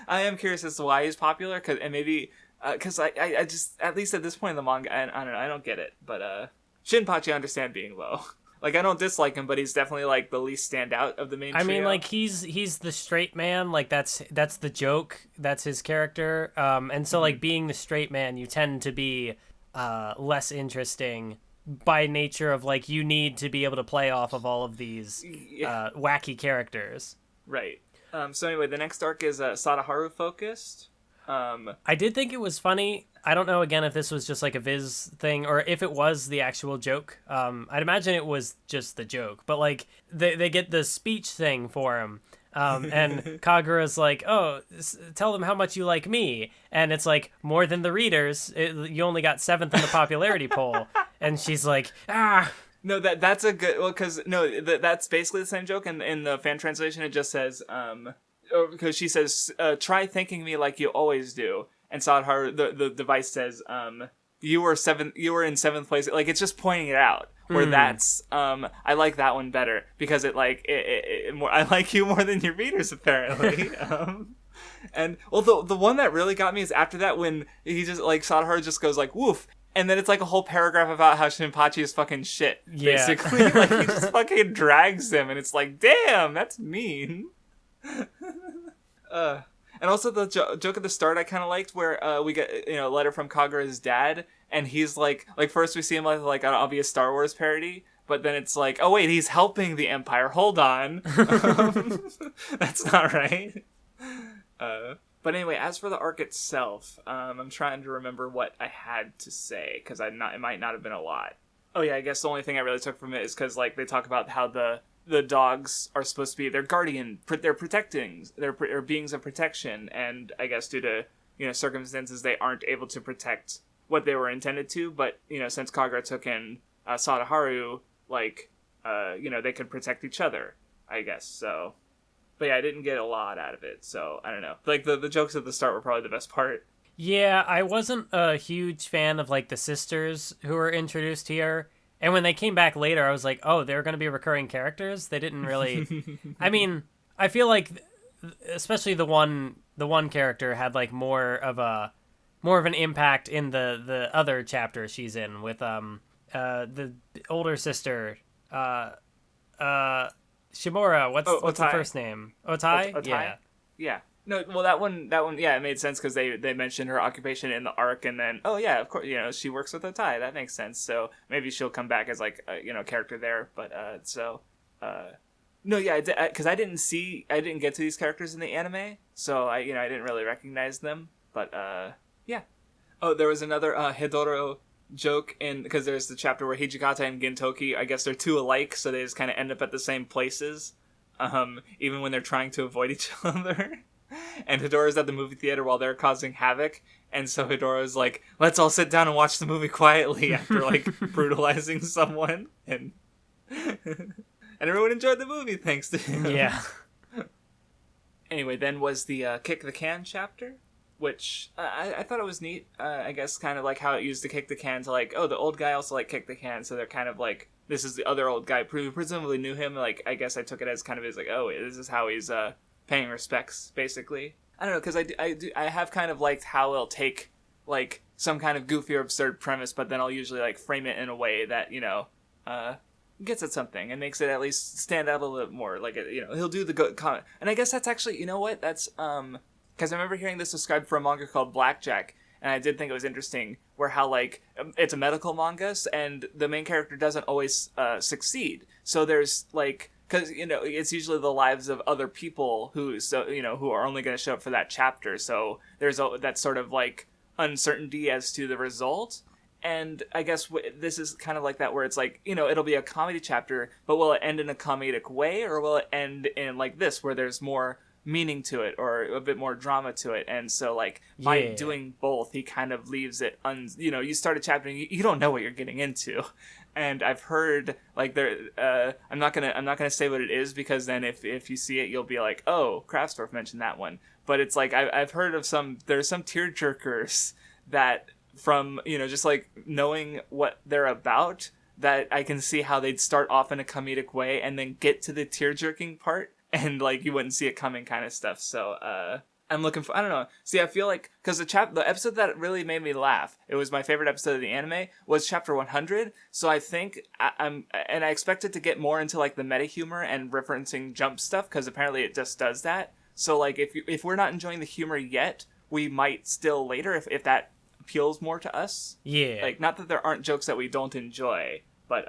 I am curious as to why he's popular, because I just, at least at this point in the manga, I don't know, I don't get it. But Shinpachi, I understand being low. Like, I don't dislike him, but he's definitely, like, the least standout of the main trio. I mean, like, he's the straight man. Like, that's the joke. That's his character. And so, like, being the straight man, you tend to be less interesting by nature of, like, you need to be able to play off of all of these wacky characters. Right. So anyway, the next arc is Sadaharu focused. I did think it was funny. I don't know, again, if this was just like a Viz thing or if it was the actual joke. I'd imagine it was just the joke. But, like, they get the speech thing for him. And Kagura's like, oh, tell them how much you like me. And it's like, more than the readers. You only got 7th in the popularity poll. And she's like, ah. No, that's a good... Well, because, no, that's basically the same joke. And in the fan translation, it just says... because she says, try thanking me like you always do. And Sadaharu, the device says, you were in seventh place. Like, it's just pointing it out. Where that's I like that one better because it more, I like you more than your readers apparently. And well, the one that really got me is after that when he just like Sadaharu just goes like woof, and then it's like a whole paragraph about how Shinpachi is fucking shit. Yeah. Basically, like he just fucking drags him, and it's like, damn, that's mean. And also the joke at the start I kind of liked where we get a letter from Kagura's dad, and he's like first we see him like an obvious Star Wars parody, but then it's like, oh wait, he's helping the Empire. Hold on, that's not right. But anyway, as for the arc itself, I'm trying to remember what I had to say because it might not have been a lot. Oh yeah, I guess the only thing I really took from it is because like they talk about how the dogs are supposed to be their guardian, they're protecting, they're beings of protection, and I guess due to circumstances they aren't able to protect what they were intended to. But since Kagura took in Sadaharu, like they could protect each other, I guess. So, but yeah, I didn't get a lot out of it, so I don't know. Like the jokes at the start were probably the best part. Yeah, I wasn't a huge fan of like the sisters who were introduced here. And when they came back later, I was like, oh, they're going to be recurring characters? They didn't really... I mean, I feel like, especially the one character had like more of an impact in the other chapter she's in with the older sister, Shimura. What's the first name? Otai? Otai? Yeah. No, well, that one, yeah, it made sense because they mentioned her occupation in the arc, and then, oh yeah, of course, she works with Otai. That makes sense. So maybe she'll come back as like a character there. But no, yeah, because I didn't get to these characters in the anime, so I didn't really recognize them. But yeah. Oh, there was another Hidoro joke because there's the chapter where Hijikata and Gintoki, I guess they're two alike, so they just kind of end up at the same places, even when they're trying to avoid each other. And Hidora's at the movie theater while they're causing havoc, and so Hidora's like, let's all sit down and watch the movie quietly after like brutalizing someone, and everyone enjoyed the movie thanks to him. Yeah. Anyway, then was the Kick the Can chapter, which I thought it was neat. I guess kind of like how it used to kick the can to like, oh, the old guy also like kicked the can, so they're kind of like, this is the other old guy who presumably knew him. Like, I guess I took it as kind of as like, oh, this is how he's paying respects, basically. I don't know, because I have kind of liked how it'll take like some kind of goofy or absurd premise, but then I'll usually like frame it in a way that gets at something and makes it at least stand out a little more. Like he'll do the good comment, and I guess that's actually that's because I remember hearing this described for a manga called Blackjack, and I did think it was interesting where how like it's a medical manga and the main character doesn't always succeed. So there's like, because it's usually the lives of other people who are only going to show up for that chapter. So there's that sort of like uncertainty as to the result. And I guess this is kind of like that, where it's like it'll be a comedy chapter, but will it end in a comedic way, or will it end in like this, where there's more meaning to it or a bit more drama to it? And so like by doing both, he kind of leaves it you start a chapter and you don't know what you're getting into. And I've heard like there I'm not gonna say what it is, because then if you see it you'll be like, oh, Craftsdwarf mentioned that one. But it's like I've heard of there's some tearjerkers that from just like knowing what they're about, that I can see how they'd start off in a comedic way and then get to the tear-jerking part and like you wouldn't see it coming kind of stuff. So I'm looking for, I don't know. See, I feel like, because the episode that really made me laugh, it was my favorite episode of the anime, was chapter 100. So I think I expected to get more into like the meta humor and referencing jump stuff, because apparently it just does that. So like if we're not enjoying the humor yet, we might still later if that appeals more to us. Yeah. Like, not that there aren't jokes that we don't enjoy, but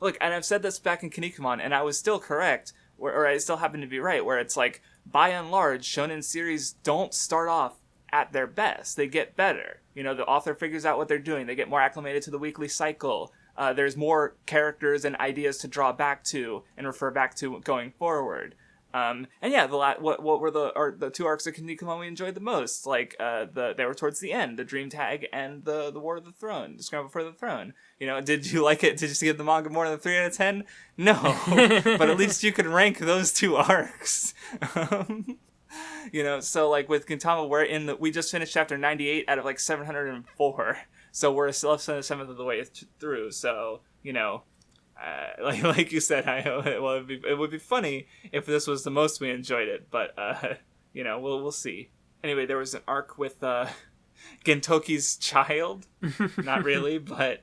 look, and I've said this back in Kinnikuman, and I was still correct, or I still happen to be right, where it's like, by and large, shonen series don't start off at their best. They get better. The author figures out what they're doing. They get more acclimated to the weekly cycle. There's more characters and ideas to draw back to and refer back to going forward. And yeah, what were the two arcs of Kinnikuman we enjoyed the most? Like they were towards the end, the Dream Tag and the War of the Throne, the Scramble for the Throne. Did you like it? Did you give the manga more than 3 out of 10? No, but at least you could rank those two arcs. So like with Gintama, we just finished chapter 98 out of like 704. So we're still a seventh of the way through. So, like you said, it would be funny if this was the most we enjoyed it, but we'll see. Anyway, there was an arc with Gintoki's child, not really, but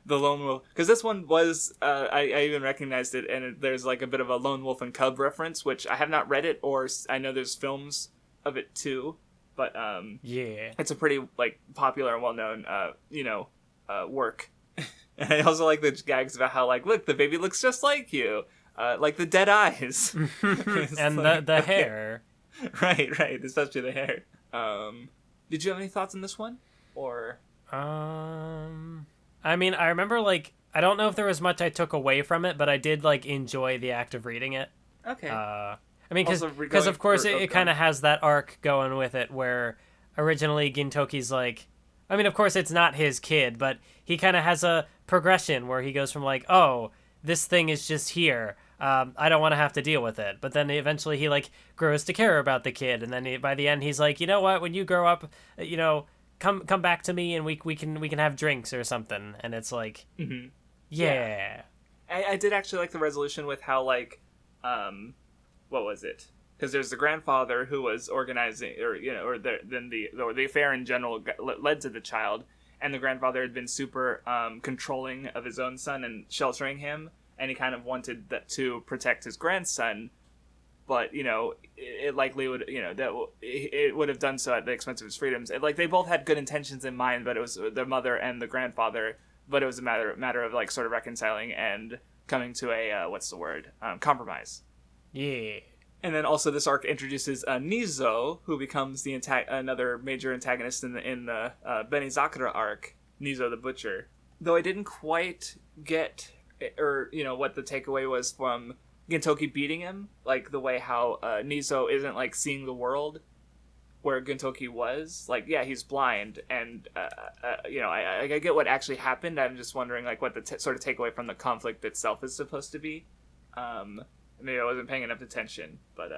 the lone wolf, because this one was I even recognized it, and there's like a bit of a lone wolf and cub reference, which I have not read it, or I know there's films of it too, but it's a pretty like popular and well-known work. And I also like the gags about how, like, look, the baby looks just like you, like the dead eyes and like, the hair. Right, especially the hair. Did you have any thoughts on this one, or? I mean, I remember, like, I don't know if there was much I took away from it, but I did like enjoy the act of reading it. Okay. I mean, because of course it kind of has that arc going with it, where originally Gintoki's like, I mean, of course it's not his kid, but he kind of has a progression where he goes from like, oh, this thing is just here. I don't want to have to deal with it. But then eventually he like grows to care about the kid, and then by the end he's like, you know what? When you grow up, come back to me, and we can have drinks or something. And it's like, yeah. I did actually like the resolution with how like, what was it? Because there's the grandfather who was organizing, the affair in general led to the child, and the grandfather had been super controlling of his own son and sheltering him, and he kind of wanted that to protect his grandson, but it likely would it would have done so at the expense of his freedoms. Like they both had good intentions in mind, but it was the mother and the grandfather, but it was a matter of like sort of reconciling and coming to a compromise. Yeah. And then also this arc introduces Nizo, who becomes the another major antagonist in the Benizakura arc, Nizo the Butcher. Though I didn't quite get, what the takeaway was from Gintoki beating him, like the way how Nizo isn't like seeing the world where Gintoki was. Like, yeah, he's blind, and I get what actually happened. I'm just wondering like what the sort of takeaway from the conflict itself is supposed to be. Maybe I wasn't paying enough attention, but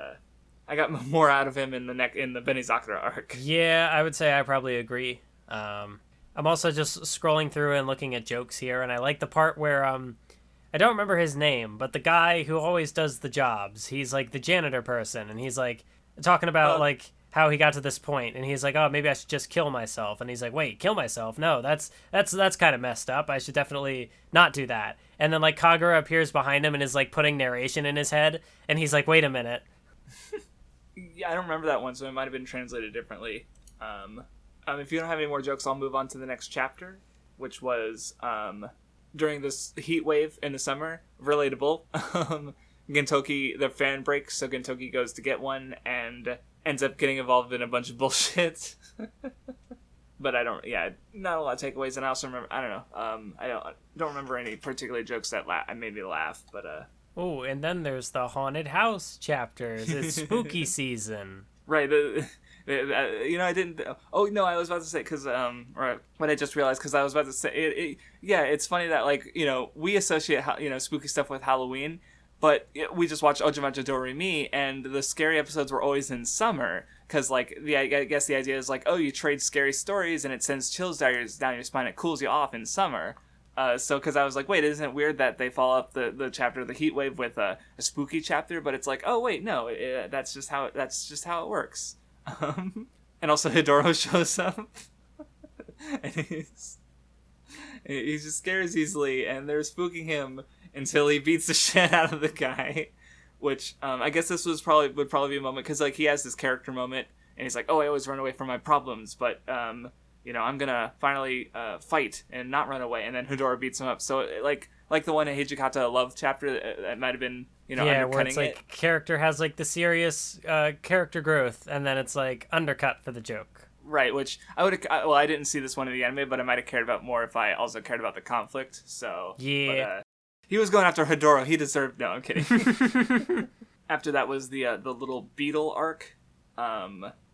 I got more out of him in the Benizakura arc. Yeah, I would say I probably agree. I'm also just scrolling through and looking at jokes here, and I like the part where I don't remember his name, but the guy who always does the jobs, he's like the janitor person, and he's like talking about like how he got to this point, and he's like, oh, maybe I should just kill myself, and he's like, wait, kill myself? No, that's kind of messed up. I should definitely not do that. And then like Kagura appears behind him and is like putting narration in his head, and he's like, wait a minute. Yeah, I don't remember that one, so it might have been translated differently. If you don't have any more jokes, I'll move on to the next chapter, which was during this heat wave in the summer. Relatable. Gintoki, the fan breaks, so Gintoki goes to get one and ends up getting involved in a bunch of bullshit. But not a lot of takeaways, and I also remember, I don't know, I don't remember any particular jokes that made me laugh, but Oh, and then there's the haunted house chapters. It's spooky season. Right. I didn't. Oh no, I was about to say because what I just realized, because I was about to say it's funny that like we associate spooky stuff with Halloween, but we just watched Ojamaja Doremi, and the scary episodes were always in summer, because like I guess the idea is like, oh, you trade scary stories and it sends chills down your spine, it cools you off in summer. So because I was like, wait, isn't it weird that they follow up the chapter of the heat wave with a spooky chapter? But it's like, oh wait, no, that's just how it works. And also Hidoro shows up, and he just scares easily, and they're spooking him until he beats the shit out of the guy. Which I guess this would probably be a moment, because like he has this character moment, and he's like, oh, I always run away from my problems, but I'm gonna finally fight and not run away. And then Hidoro beats him up. So like the one in Hijikata Love chapter, that might have been where it's like character has like the serious character growth, and then it's like undercut for the joke. Right, which I didn't see this one in the anime, but I might have cared about more if I also cared about the conflict. So yeah. But, he was going after Hidoro. He deserved... No, I'm kidding. After that was the Little Beetle Arc,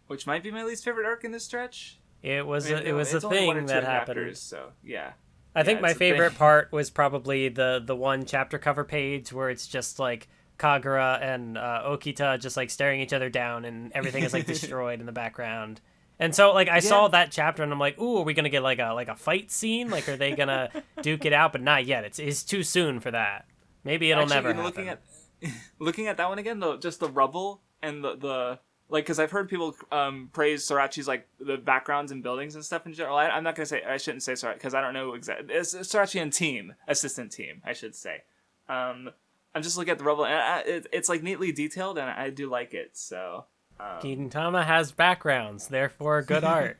which might be my least favorite arc in this stretch. It was a thing that happened. Chapters, so, yeah. I think my favorite part was probably the one chapter cover page where it's just like Kagura and Okita just like staring each other down, and everything is like destroyed in the background. And so, like, I saw that chapter, and I'm like, "Ooh, are we gonna get like a fight scene? Like, are they gonna duke it out?" But not yet. It's too soon for that. Maybe it'll never happen. Looking at that one again, though, just the rubble and the like, because I've heard people praise Sorachi's like the backgrounds and buildings and stuff in general. I'm not gonna say, I shouldn't say Sorachi because I don't know exactly. It's Sorachi and assistant team, I should say. I'm just looking at the rubble, and it's like neatly detailed, and I do like it. So. Gintama has backgrounds, therefore good art.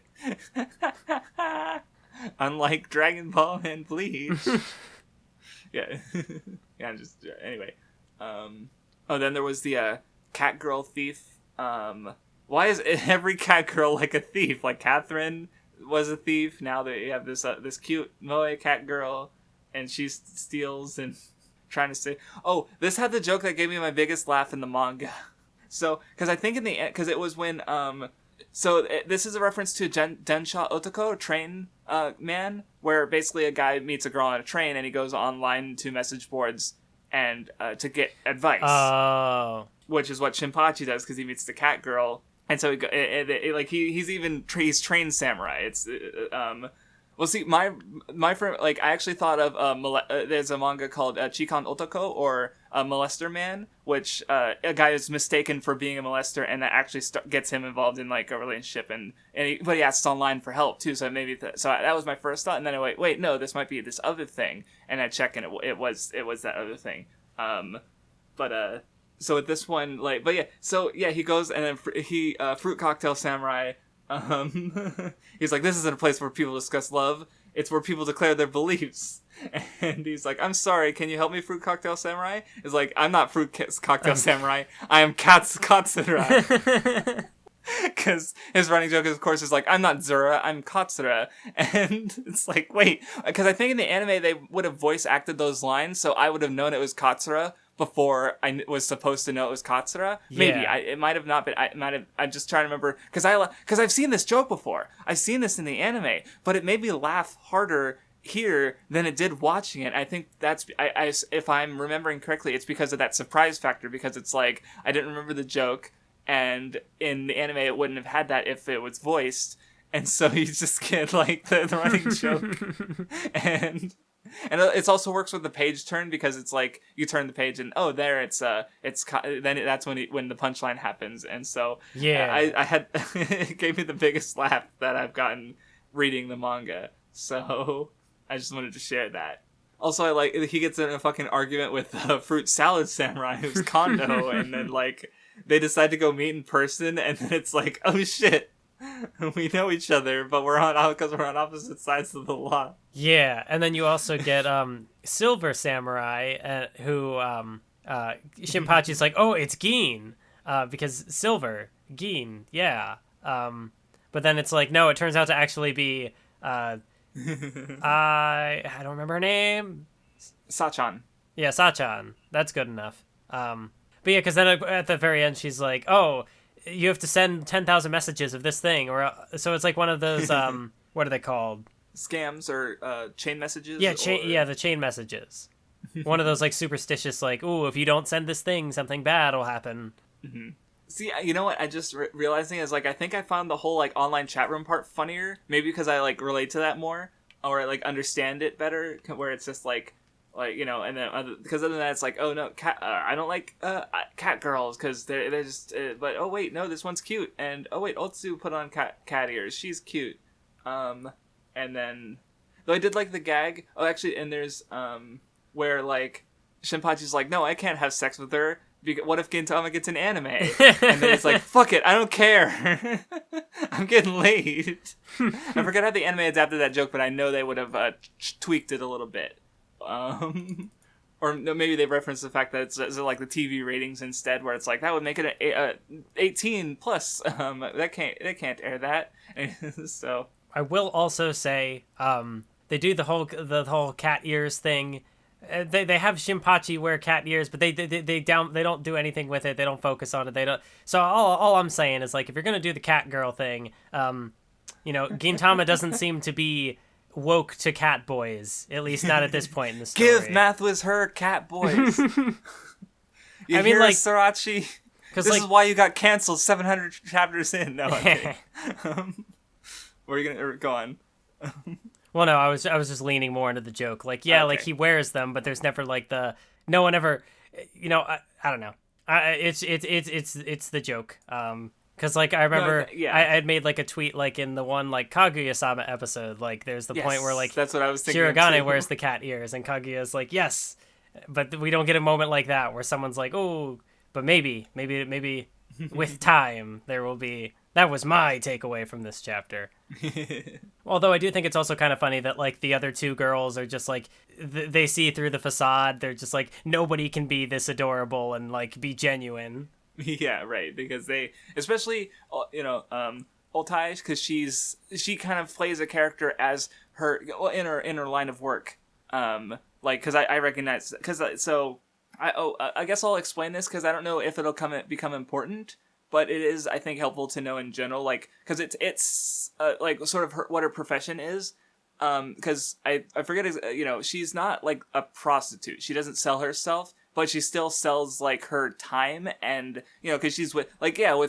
Unlike Dragon Ball and Bleach. Yeah. Yeah, anyway. Then there was the cat girl thief. Why is every cat girl like a thief? Like Catherine was a thief. Now they have this cute moe cat girl, and she steals and trying to say. Oh, this had the joke that gave me my biggest laugh in the manga. So, because I think in the end, because it was when, this is a reference to Densha Otoko, train man, where basically a guy meets a girl on a train and he goes online to message boards and to get advice. Oh. Which is what Shinpachi does because he meets the cat girl, and so he's trained samurai. It's well, see, my friend, like, I actually thought of there's a manga called Chikan Otoko, or Molester Man, which a guy is mistaken for being a molester, and that actually gets him involved in like a relationship, but he asks online for help too. So maybe so that was my first thought, and then I wait, no, this might be this other thing, and I check, and it was that other thing. So at this one, like, but yeah, so yeah, he goes and then he Fruit Cocktail Samurai. He's like, this isn't a place where people discuss love. It's where people declare their beliefs. And he's like, I'm sorry, can you help me, Fruit Cocktail Samurai? He's like, I'm not Fruit Cocktail Samurai. I am Katsura. Because his running joke, of course, is like, I'm not Zura, I'm Katsura. And it's like, wait, because I think in the anime they would have voice acted those lines, so I would have known it was Katsura before I was supposed to know it was Katsura. Maybe it might have not been. I'm just trying to remember because I've seen this joke before. I've seen this in the anime, but it made me laugh harder here than it did watching it. I think that's if I'm remembering correctly, it's because of that surprise factor. Because it's like I didn't remember the joke, and in the anime it wouldn't have had that if it was voiced, and so you just get like the running joke And it also works with the page turn because it's like you turn the page and there then that's when the punchline happens, and so I had it gave me the biggest laugh that I've gotten reading the manga, so I just wanted to share that. Also, I like he gets in a fucking argument with Fruit Salad Samurai, who's Kondo, and then like they decide to go meet in person, and then it's like, oh shit. We know each other, but we're on opposite sides of the law. Yeah, and then you also get Silver Samurai, who Shinpachi's like, oh, it's Gin, because Silver, Gin, yeah. But then it's like, no, it turns out to actually be I don't remember her name. Sachan. Yeah, Sachan. That's good enough. But yeah, because then at the very end, she's like, oh, you have to send 10,000 messages of this thing, or so it's like one of those what are they called? Scams or chain messages? Yeah, the chain messages. One of those like superstitious, like, ooh, if you don't send this thing, something bad will happen. Mm-hmm. See, you know what? I just realizing is like I think I found the whole like online chat room part funnier, maybe because I like relate to that more, or I like understand it better, where it's just like you know, and then because other than that, it's like, oh no, I don't like cat girls because they're just. But oh wait, no, this one's cute, and oh wait, Otsu put on cat ears, she's cute. And then though I did like the gag. Oh, actually, and there's where like Shinpachi's like, no, I can't have sex with her. What if Gintama gets an anime? And then it's like, fuck it, I don't care. I'm getting laid. I forget how the anime adapted that joke, but I know they would have tweaked it a little bit. Or maybe they reference the fact that it's like the TV ratings instead, where it's like that would make it a 18 plus. They can't air that. So I will also say they do the whole cat ears thing. They have Shinpachi wear cat ears, but they don't do anything with it. They don't focus on it. They don't. So all I'm saying is, like, if you're gonna do the cat girl thing, you know, Gintama doesn't seem to be woke to cat boys, at least not at this point in the story. Give Mathwiz her cat boys. You hear, like, Sorachi? This is why you got canceled 700 chapters in. No, I'm kidding. Were you gonna go on? Well, no, I was just leaning more into the joke. Like, yeah, like he wears them, but there's never like no one ever, I don't know. It's the joke. Because, like, I remember I had made, like, a tweet, like, in the one, like, Kaguya-sama episode, like, there's the point where, like, that's what I was thinking Shirogane wears the cat ears, and Kaguya's like, yes, but we don't get a moment like that, where someone's like, oh, but maybe, with time, there will be, that was my takeaway from this chapter. Although I do think it's also kind of funny that, like, the other two girls are just, like, they see through the facade, they're just like, nobody can be this adorable and, like, be genuine. Yeah, right. Because they, especially, Otai, because she kind of plays a character as her in her line of work. Because I recognize I guess I'll explain this because I don't know if it'll become important, but it is, I think, helpful to know in general, like, because it's like sort of what her profession is. Because I forget, she's not like a prostitute. She doesn't sell herself, but she still sells, like, her time, and, because she's with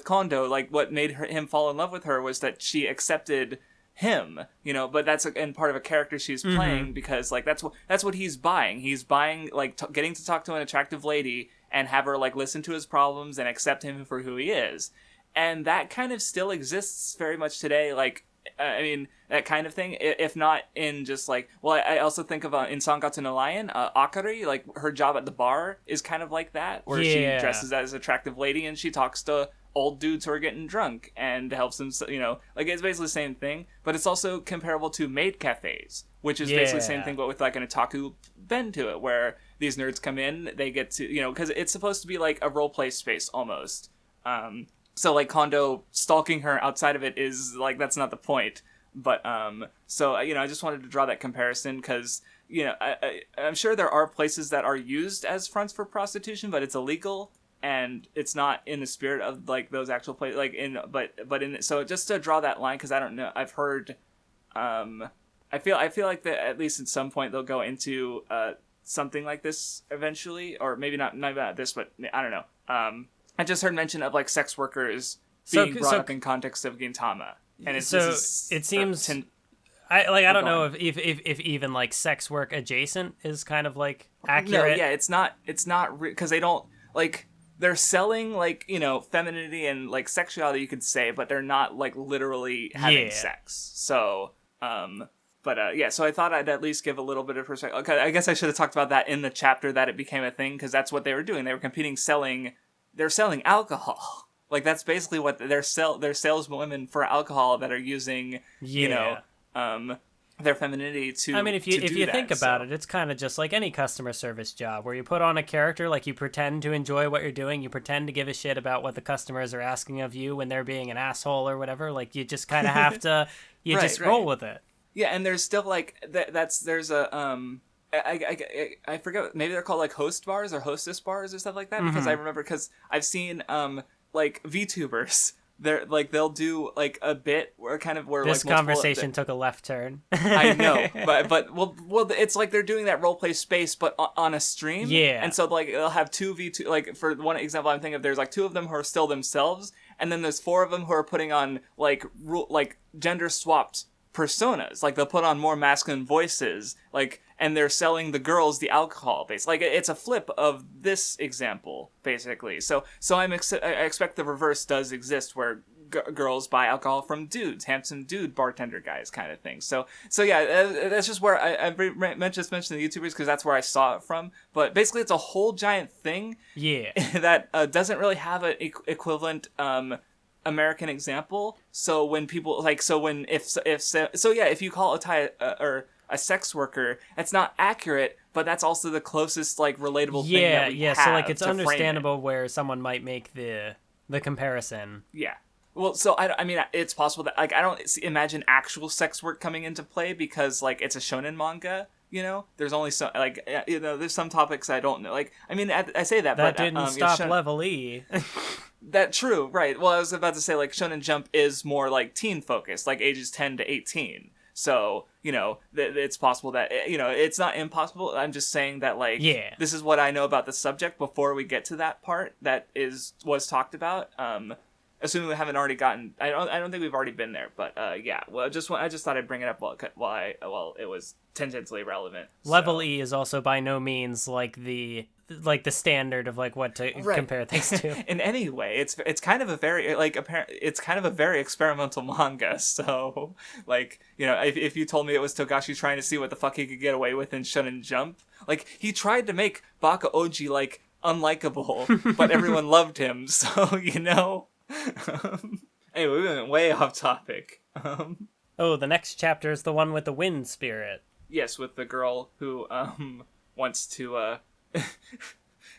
Kondo, like, what made him fall in love with her was that she accepted him, but that's in part of a character she's playing, because, like, that's what he's buying. He's buying, like, getting to talk to an attractive lady and have her, like, listen to his problems and accept him for who he is. And that kind of still exists very much today, like, that kind of thing, if not in just like, well, I also think of in Sangatsu no Lion, Akari, like her job at the bar is kind of like that, where she dresses as an attractive lady and she talks to old dudes who are getting drunk and helps them, like it's basically the same thing, but it's also comparable to maid cafes, which is basically the same thing, but with like an otaku bend to it, where these nerds come in, they get to, because it's supposed to be like a role play space almost. So, like, Kondo stalking her outside of it is, like, that's not the point. But, so, I just wanted to draw that comparison because, I'm sure there are places that are used as fronts for prostitution, but it's illegal, and it's not in the spirit of, like, those actual places, like, so just to draw that line, because I don't know, I've heard, I feel like that at least at some point they'll go into, something like this eventually, or maybe not this, but I don't know, I just heard mention of, like, sex workers being brought up in context of Gintama, and it seems I don't know if even like sex work adjacent is kind of like accurate. No, yeah, it's not because they don't, like, they're selling, like, femininity and like sexuality, you could say, but they're not like literally having sex. So so I thought I'd at least give a little bit of perspective. Okay, I guess I should have talked about that in the chapter that it became a thing, because that's what they were doing. They were they're selling alcohol. Like, that's basically what they're saleswomen for alcohol that are using, their femininity to. I mean, if you think about it, it's kind of just like any customer service job where you put on a character, like you pretend to enjoy what you're doing, you pretend to give a shit about what the customers are asking of you when they're being an asshole or whatever. Like, you just kind of have to, roll with it. Yeah, and there's still like there's a I forget, maybe they're called like host bars or hostess bars or stuff like that, because I remember, because I've seen like VTubers, they'll do like a bit where this like conversation took a left turn. I know, but well, it's like they're doing that roleplay space, but on a stream. Yeah, and so like they'll have two V2, like for one example I'm thinking of, there's like two of them who are still themselves, and then there's four of them who are putting on like gender swapped personas, like they'll put on more masculine voices, like, and they're selling the girls the alcohol base. Like, it's a flip of this example, basically. So I expect the reverse does exist, where girls buy alcohol from dudes, handsome dude bartender guys, kind of thing. So yeah, that's just where I just mentioned the YouTubers, because that's where I saw it from. But basically, it's a whole giant thing. Yeah. That doesn't really have an equivalent American example. So when people if you call a sex worker, that's not accurate, but that's also the closest like relatable thing that we have. So like it's understandable where someone might make the comparison. Yeah. Well, so I mean, it's possible that, like, I don't imagine actual sex work coming into play, because like it's a shonen manga. There's only some, like, there's some topics I don't know. Like, I mean, I say that, but didn't stop Level E. That true, right? Well, I was about to say, like, Shonen Jump is more like teen focused, like ages 10 to 18. So, it's possible that, it's not impossible. I'm just saying that, like, Yeah. this is what I know about the subject before we get to that part that was talked about. Assuming we haven't already gotten, I don't think we've already been there, but yeah. Well, I just thought I'd bring it up while it was tangentially relevant. Level E is also by no means like the standard of like what to compare things to. In any way, it's kind of a very it's kind of a very experimental manga. So like, if you told me it was Togashi trying to see what the fuck he could get away with in Shonen Jump, like he tried to make Baka Oji like unlikable, but everyone loved him. So Anyway, we went way off topic. The next chapter is the one with the wind spirit. Yes, with the girl who wants to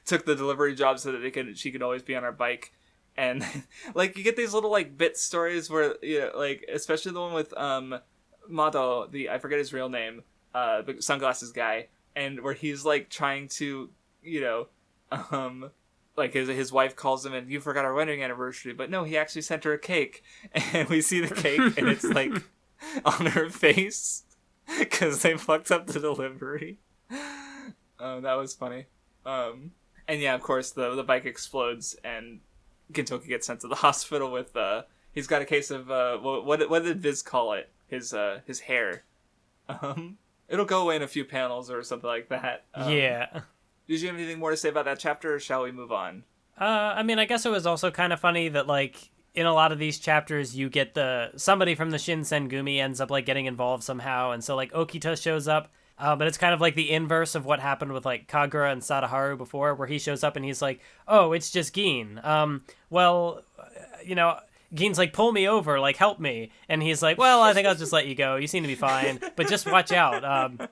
took the delivery job so that she could always be on her bike, and like you get these little like bit stories where like especially the one with Mado, I forget his real name, the sunglasses guy, and where he's like trying to like his wife calls him and you forgot our wedding anniversary, but no, he actually sent her a cake, and we see the cake and it's like on her face because they fucked up the delivery. That was funny. And yeah, of course the bike explodes and Gintoki gets sent to the hospital with he's got a case of what did Viz call it? His hair. It'll go away in a few panels or something like that. Yeah. Did you have anything more to say about that chapter, or shall we move on? I mean, I guess it was also kind of funny that, like, in a lot of these chapters, you get somebody from the Shinsengumi ends up, like, getting involved somehow, and so, like, Okita shows up, but it's kind of like the inverse of what happened with, like, Kagura and Sadaharu before, where he shows up and he's like, oh, it's just Gin. Gin's like, pull me over, like, help me. And he's like, well, I think I'll just let you go. You seem to be fine, but just watch out.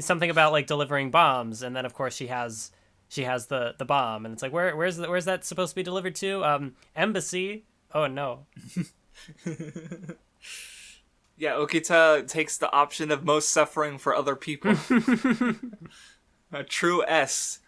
Something about like delivering bombs, and then of course she has the bomb, and it's like where's that supposed to be delivered to? Embassy. Oh no. Yeah, Okita takes the option of most suffering for other people. A true S.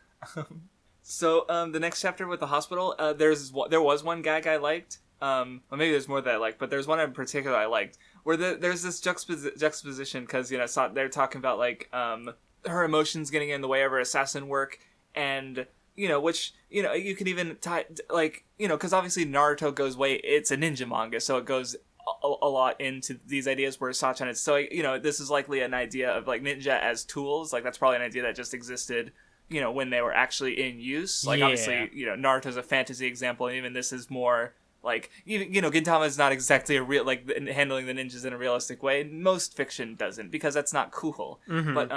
So the next chapter with the hospital, there was one gag I liked. Well, maybe there's more that I liked, but there's one in particular I liked, where there's this juxtaposition, because they're talking about like her emotions getting in the way of her assassin work, and which you can even tie like because obviously Naruto goes way, it's a ninja manga, so it goes a lot into these ideas where Sachan is so this is likely an idea of like ninja as tools, like that's probably an idea that just existed when they were actually in use, like obviously Naruto's a fantasy example, and even this is more like, Gintama is not exactly a real, like, handling the ninjas in a realistic way. Most fiction doesn't, because that's not cool. Mm-hmm. But,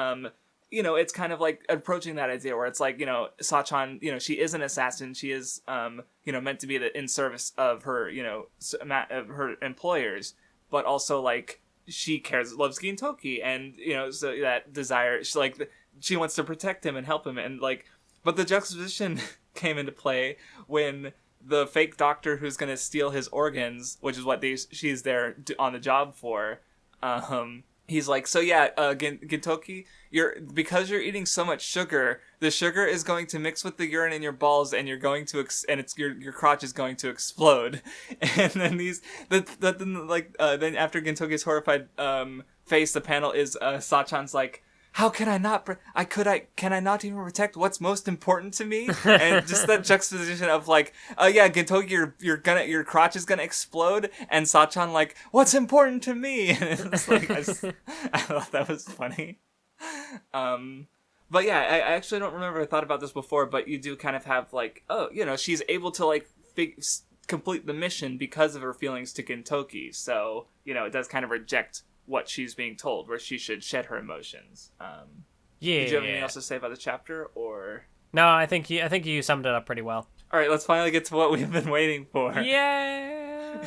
it's kind of like approaching that idea where it's like, Sachan, she is an assassin. She is, meant to be in service of her, of her employers. But also, like, she loves Gintoki. And, so that desire, she wants to protect him and help him. And, like, but the juxtaposition came into play when the fake doctor who's going to steal his organs, which is what she's there on the job for, he's like, so yeah, Gintoki, because you're eating so much sugar, the sugar is going to mix with the urine in your balls, and you're going to your crotch is going to explode. And then then after Gintoki's horrified face, the panel is Sachan's like, how can I not? Can I not even protect what's most important to me? And just that juxtaposition of like, Gintoki, your crotch is gonna explode, and Sachan like, what's important to me? And it's like, I thought that was funny. But yeah, I actually don't remember I thought about this before, but you do kind of have like, she's able to like complete the mission because of her feelings to Gintoki. So it does kind of reject what she's being told, where she should shed her emotions. Did you have anything else to say about the chapter, or? No, I think you summed it up pretty well. All right, let's finally get to what we've been waiting for. Yeah.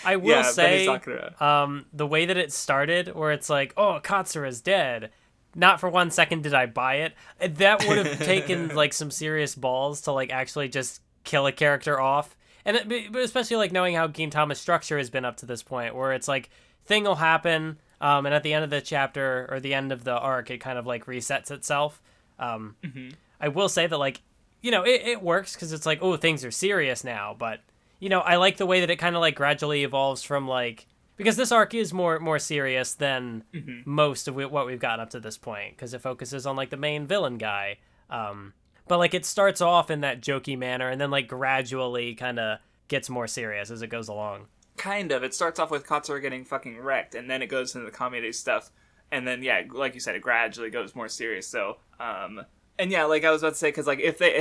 I will say, the way that it started, where it's like, oh, Katsura's dead. Not for 1 second did I buy it. That would have taken like some serious balls to like actually just kill a character off, but especially like knowing how Gintama's structure has been up to this point, where it's like, thing will happen, and at the end of the chapter or the end of the arc, it kind of like resets itself. I will say that like, it works because it's like, oh, things are serious now, but I like the way that it kind of like gradually evolves from like Because this arc is more serious than most of what we've gotten up to this point, because it focuses on like the main villain guy. But like it starts off in that jokey manner and then like gradually kind of gets more serious as it goes along. Kind of. It starts off with Katsura getting fucking wrecked, and then it goes into the comedy stuff, and then yeah, like you said, it gradually goes more serious. So, and yeah, like I was about to say, because like if they,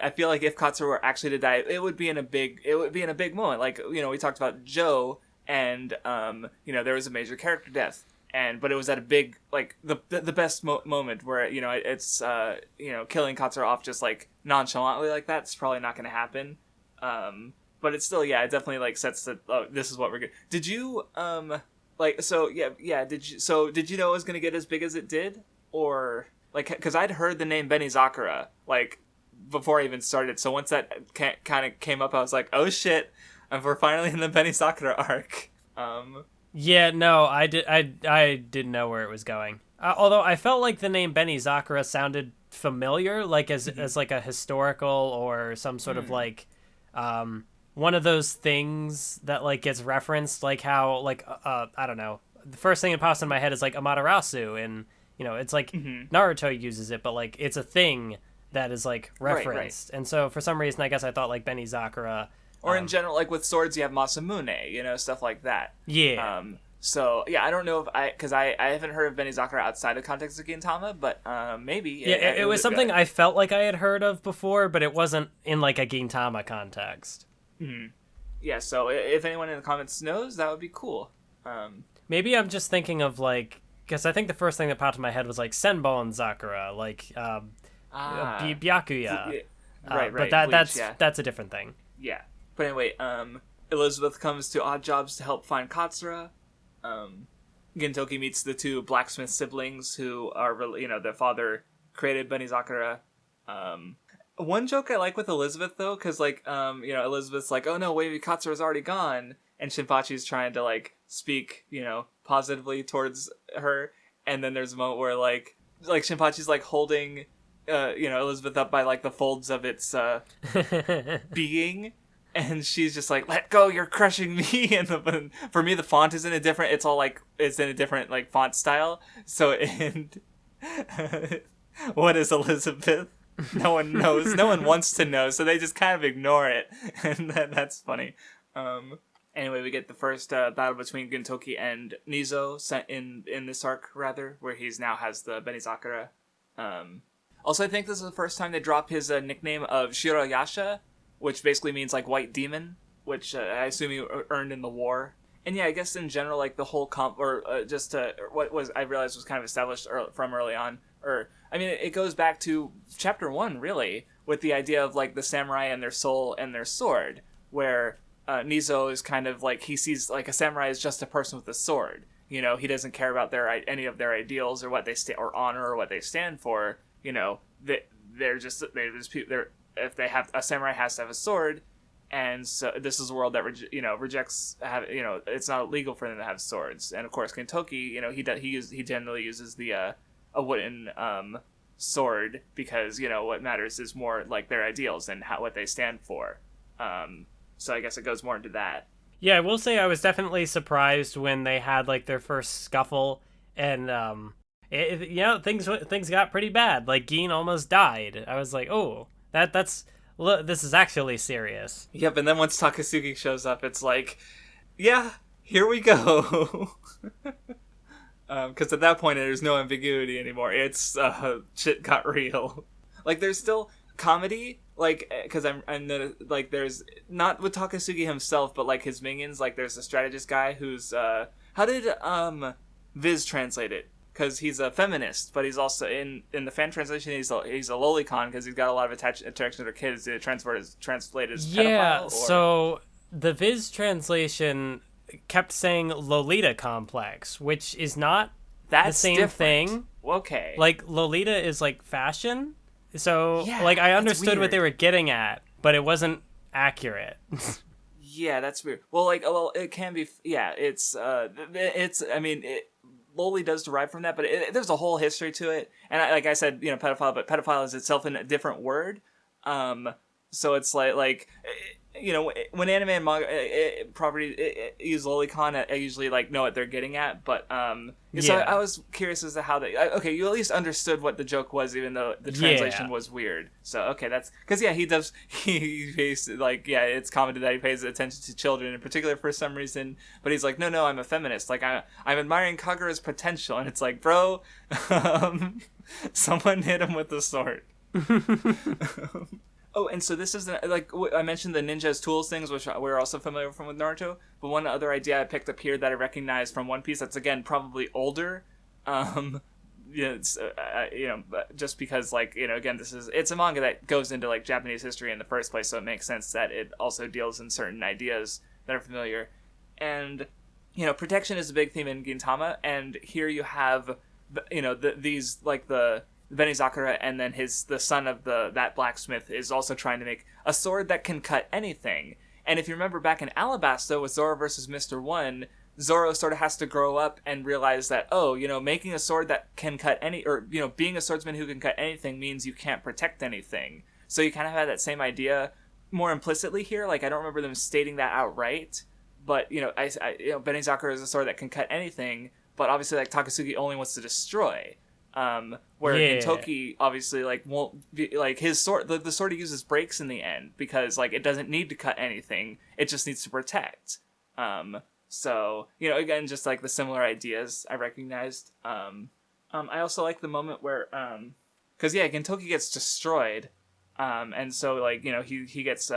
I feel like if Katsura were actually to die, it would be in a big moment. Like we talked about Joe, and there was a major character death. But it was at a big, like, the best moment where, it's, killing Katsura off just, like, nonchalantly like that. It's probably not going to happen. But it's still, yeah, it definitely, like, sets the, oh, this is what we're good. Did you, did you know it was going to get as big as it did? Or, like, because I'd heard the name Benizakura, like, before I even started. So once that kind of came up, I was like, oh shit, we're finally in the Benizakura arc. Yeah, no, I didn't know where it was going. Although I felt like the name Benizakura sounded familiar, like as like a historical or some sort of like one of those things that like gets referenced, like how like I don't know. The first thing that pops in my head is like Amaterasu, and it's like Naruto uses it, but like it's a thing that is like referenced. Right. And so for some reason, I guess I thought like Benizakura. Or in general, like with swords, you have Masamune, stuff like that. Yeah. So, yeah, I don't know because I haven't heard of Benizakura outside of context of Gintama, but maybe. Yeah, it was something I felt like I had heard of before, but it wasn't in like a Gintama context. Mm-hmm. Yeah, so if anyone in the comments knows, that would be cool. Maybe I'm just thinking of like, because I think the first thing that popped in my head was like Senbon Zakura, like Byakuya. Right. But that's a different thing. Yeah. But anyway, Elizabeth comes to Odd Jobs to help find Katsura. Gintoki meets the two blacksmith siblings who are, their father created Benizakura. One joke I like with Elizabeth, though, because, like, Elizabeth's like, oh no, wait, Katsura's already gone. And Shinpachi's trying to, like, speak, positively towards her. And then there's a moment where, like Shinpachi's, like, holding, Elizabeth up by, like, the folds of its, being. And she's just like, let go, you're crushing me. And for me, the font is in a different, it's in a different, like, font style. So, what is Elizabeth? No one knows. No one wants to know. So they just kind of ignore it. And that's funny. Anyway, we get the first battle between Gintoki and Nizo in this arc, rather, where he's now has the Benizakura. Also, I think this is the first time they drop his nickname of Shiroyasha, which basically means, like, white demon, which I assume he earned in the war. And yeah, I guess in general, like, the whole what was, I realized was kind of established from early on, it goes back to chapter 1, really, with the idea of, like, the samurai and their soul and their sword, where Nizo is kind of, like, he sees, like, a samurai is just a person with a sword. He doesn't care about any of their ideals or what they or honor or what they stand for. If they have a samurai has to have a sword, and so this is a world that rejects it's not illegal for them to have swords. And of course, Gintoki, he generally uses a wooden sword because what matters is more like their ideals and what they stand for. So I guess it goes more into that. Yeah, I will say I was definitely surprised when they had like their first scuffle, and things got pretty bad. Like Gin almost died. I was like, oh. This is actually serious. Yep, and then once Takasugi shows up, it's like, yeah, here we go. Because at that point, there's no ambiguity anymore. It's shit got real. Like, there's still comedy, like, because there's not with Takasugi himself, but like his minions. Like, there's a strategist guy who's how did Viz translate it? Because he's a feminist, but he's also in the fan translation. He's a lolicon because he's got a lot of attraction to kids. Did it translate as pedophile? Yeah. So the Viz translation kept saying Lolita complex, which is not the same different thing. Okay. Like Lolita is like fashion, so like I understood what they were getting at, but it wasn't accurate. Yeah, that's weird. Well, like it can be. Yeah, it's. Loli does derive from that, but there's a whole history to it. And like I said, pedophile, but pedophile is itself in a different word. So it's like when anime and manga property use lolicon, I usually like know what they're getting at. But so I was curious as to how they. Okay, you at least understood what the joke was, even though the translation was weird. So okay, that's because he does. He pays it's commented that he pays attention to children in particular for some reason. But he's like, no, I'm a feminist. Like I'm admiring Kagura's potential, and it's like, bro, someone hit him with the sword. Oh, and so this is like I mentioned the ninja's tools things, which we're also familiar from with Naruto. But one other idea I picked up here that I recognized from One Piece, that's again probably older, it's just because again it's a manga that goes into like Japanese history in the first place, so it makes sense that it also deals in certain ideas that are familiar. And protection is a big theme in Gintama, and here you have these like the Benizakura, and then the son of that blacksmith is also trying to make a sword that can cut anything. And if you remember back in Alabasta with Zoro versus Mr. One, Zoro sort of has to grow up and realize that, making a sword that can cut being a swordsman who can cut anything means you can't protect anything. So you kind of have that same idea more implicitly here. Like, I don't remember them stating that outright, but, Benizakura is a sword that can cut anything, but obviously, like, Takasugi only wants to destroy. Where Gintoki obviously won't be his sword. The sword he uses breaks in the end because it doesn't need to cut anything. It just needs to protect. So again, just like the similar ideas I recognized. I also like the moment where because Gintoki gets destroyed, and so he gets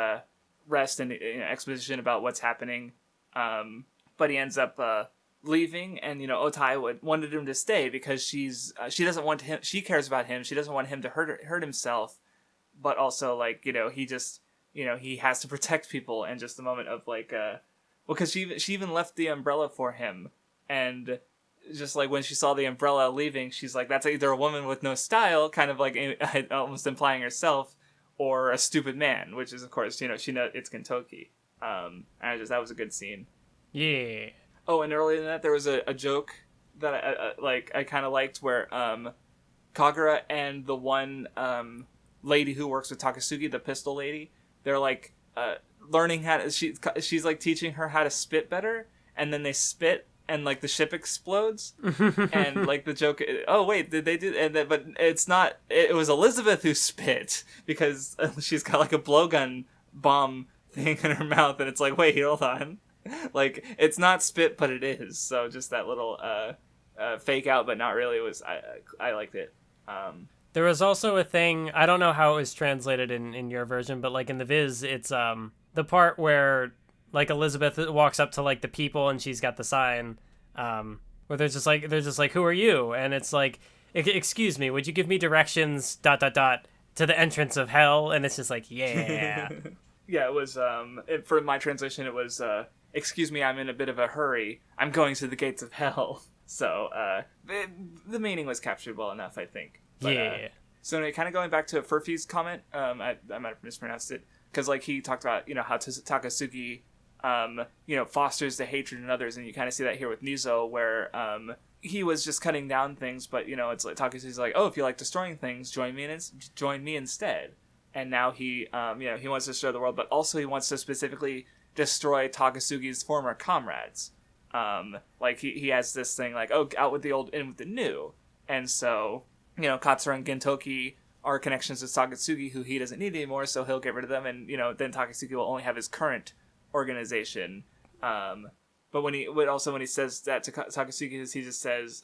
rest and exposition about what's happening, but he ends up leaving, and Otai wanted him to stay because she doesn't want him. She cares about him. She doesn't want him to hurt himself, but also he just he has to protect people. And just the moment of because she even left the umbrella for him, and just when she saw the umbrella leaving, she's like, that's either a woman with no style, kind of almost implying herself, or a stupid man, which is of course she knows it's Gintoki. And that was a good scene. Yeah. Oh, and earlier than that, there was a joke that I kind of liked where Kagura and the one lady who works with Takasugi, the pistol lady, they're learning how to. She's teaching her how to spit better, and then they spit, and the ship explodes, and the joke. Oh wait, did they do? And but it's not. It was Elizabeth who spit because she's got a blowgun bomb thing in her mouth, and it's wait, hold on. It's not spit, but it is. So just that little fake out, but not really. I liked it. There was also a thing, I don't know how it was translated in your version, but in the Viz, it's the part where Elizabeth walks up to the people and she's got the sign where they're just who are you? And it's excuse me, would you give me directions ... to the entrance of hell? And it's just yeah. Yeah, it was for my translation it was excuse me, I'm in a bit of a hurry. I'm going to the gates of hell. So the meaning was captured well enough, I think. But, yeah. So anyway, kind of going back to Furphy's comment, I might have mispronounced it, because he talked about how Takasugi fosters the hatred in others, and you kind of see that here with Nizo, where he was just cutting down things, but it's Takasugi's oh, if you like destroying things, join me instead. And now he he wants to destroy the world, but also he wants to specifically destroy Takasugi's former comrades. He has this thing out with the old, in with the new. And so, Katsura and Gintoki are connections with Takasugi who he doesn't need anymore, so he'll get rid of them, and, then Takasugi will only have his current organization. But when he says that to Takasugi, he just says,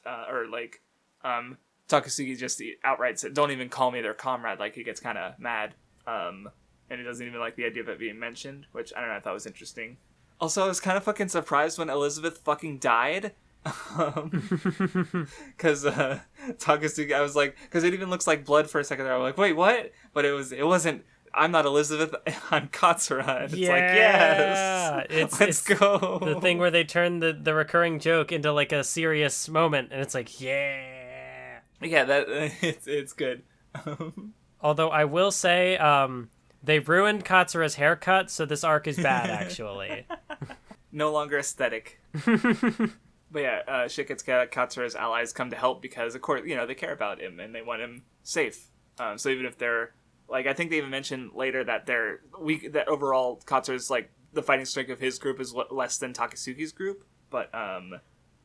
Takasugi just outright said, don't even call me their comrade, he gets kind of mad. And he doesn't even like the idea of it being mentioned, which, I don't know, I thought was interesting. Also, I was kind of fucking surprised when Elizabeth fucking died. Because Takasugi, I was because it even looks like blood for a second there. I'm wait, what? But it wasn't, I'm not Elizabeth, I'm Katsura. And yes! Let's go! The thing where they turn the recurring joke into a serious moment, and it's yeah! Yeah, that it's good. Although I will say, they ruined Katsura's haircut, so this arc is bad, actually. No longer aesthetic. But yeah, Shiketsuka, Katsura's allies come to help because, of course, they care about him and they want him safe. So even if they're, like I think they even mentioned later that that overall Katsura's like the fighting strength of his group is less than Takasugi's group, but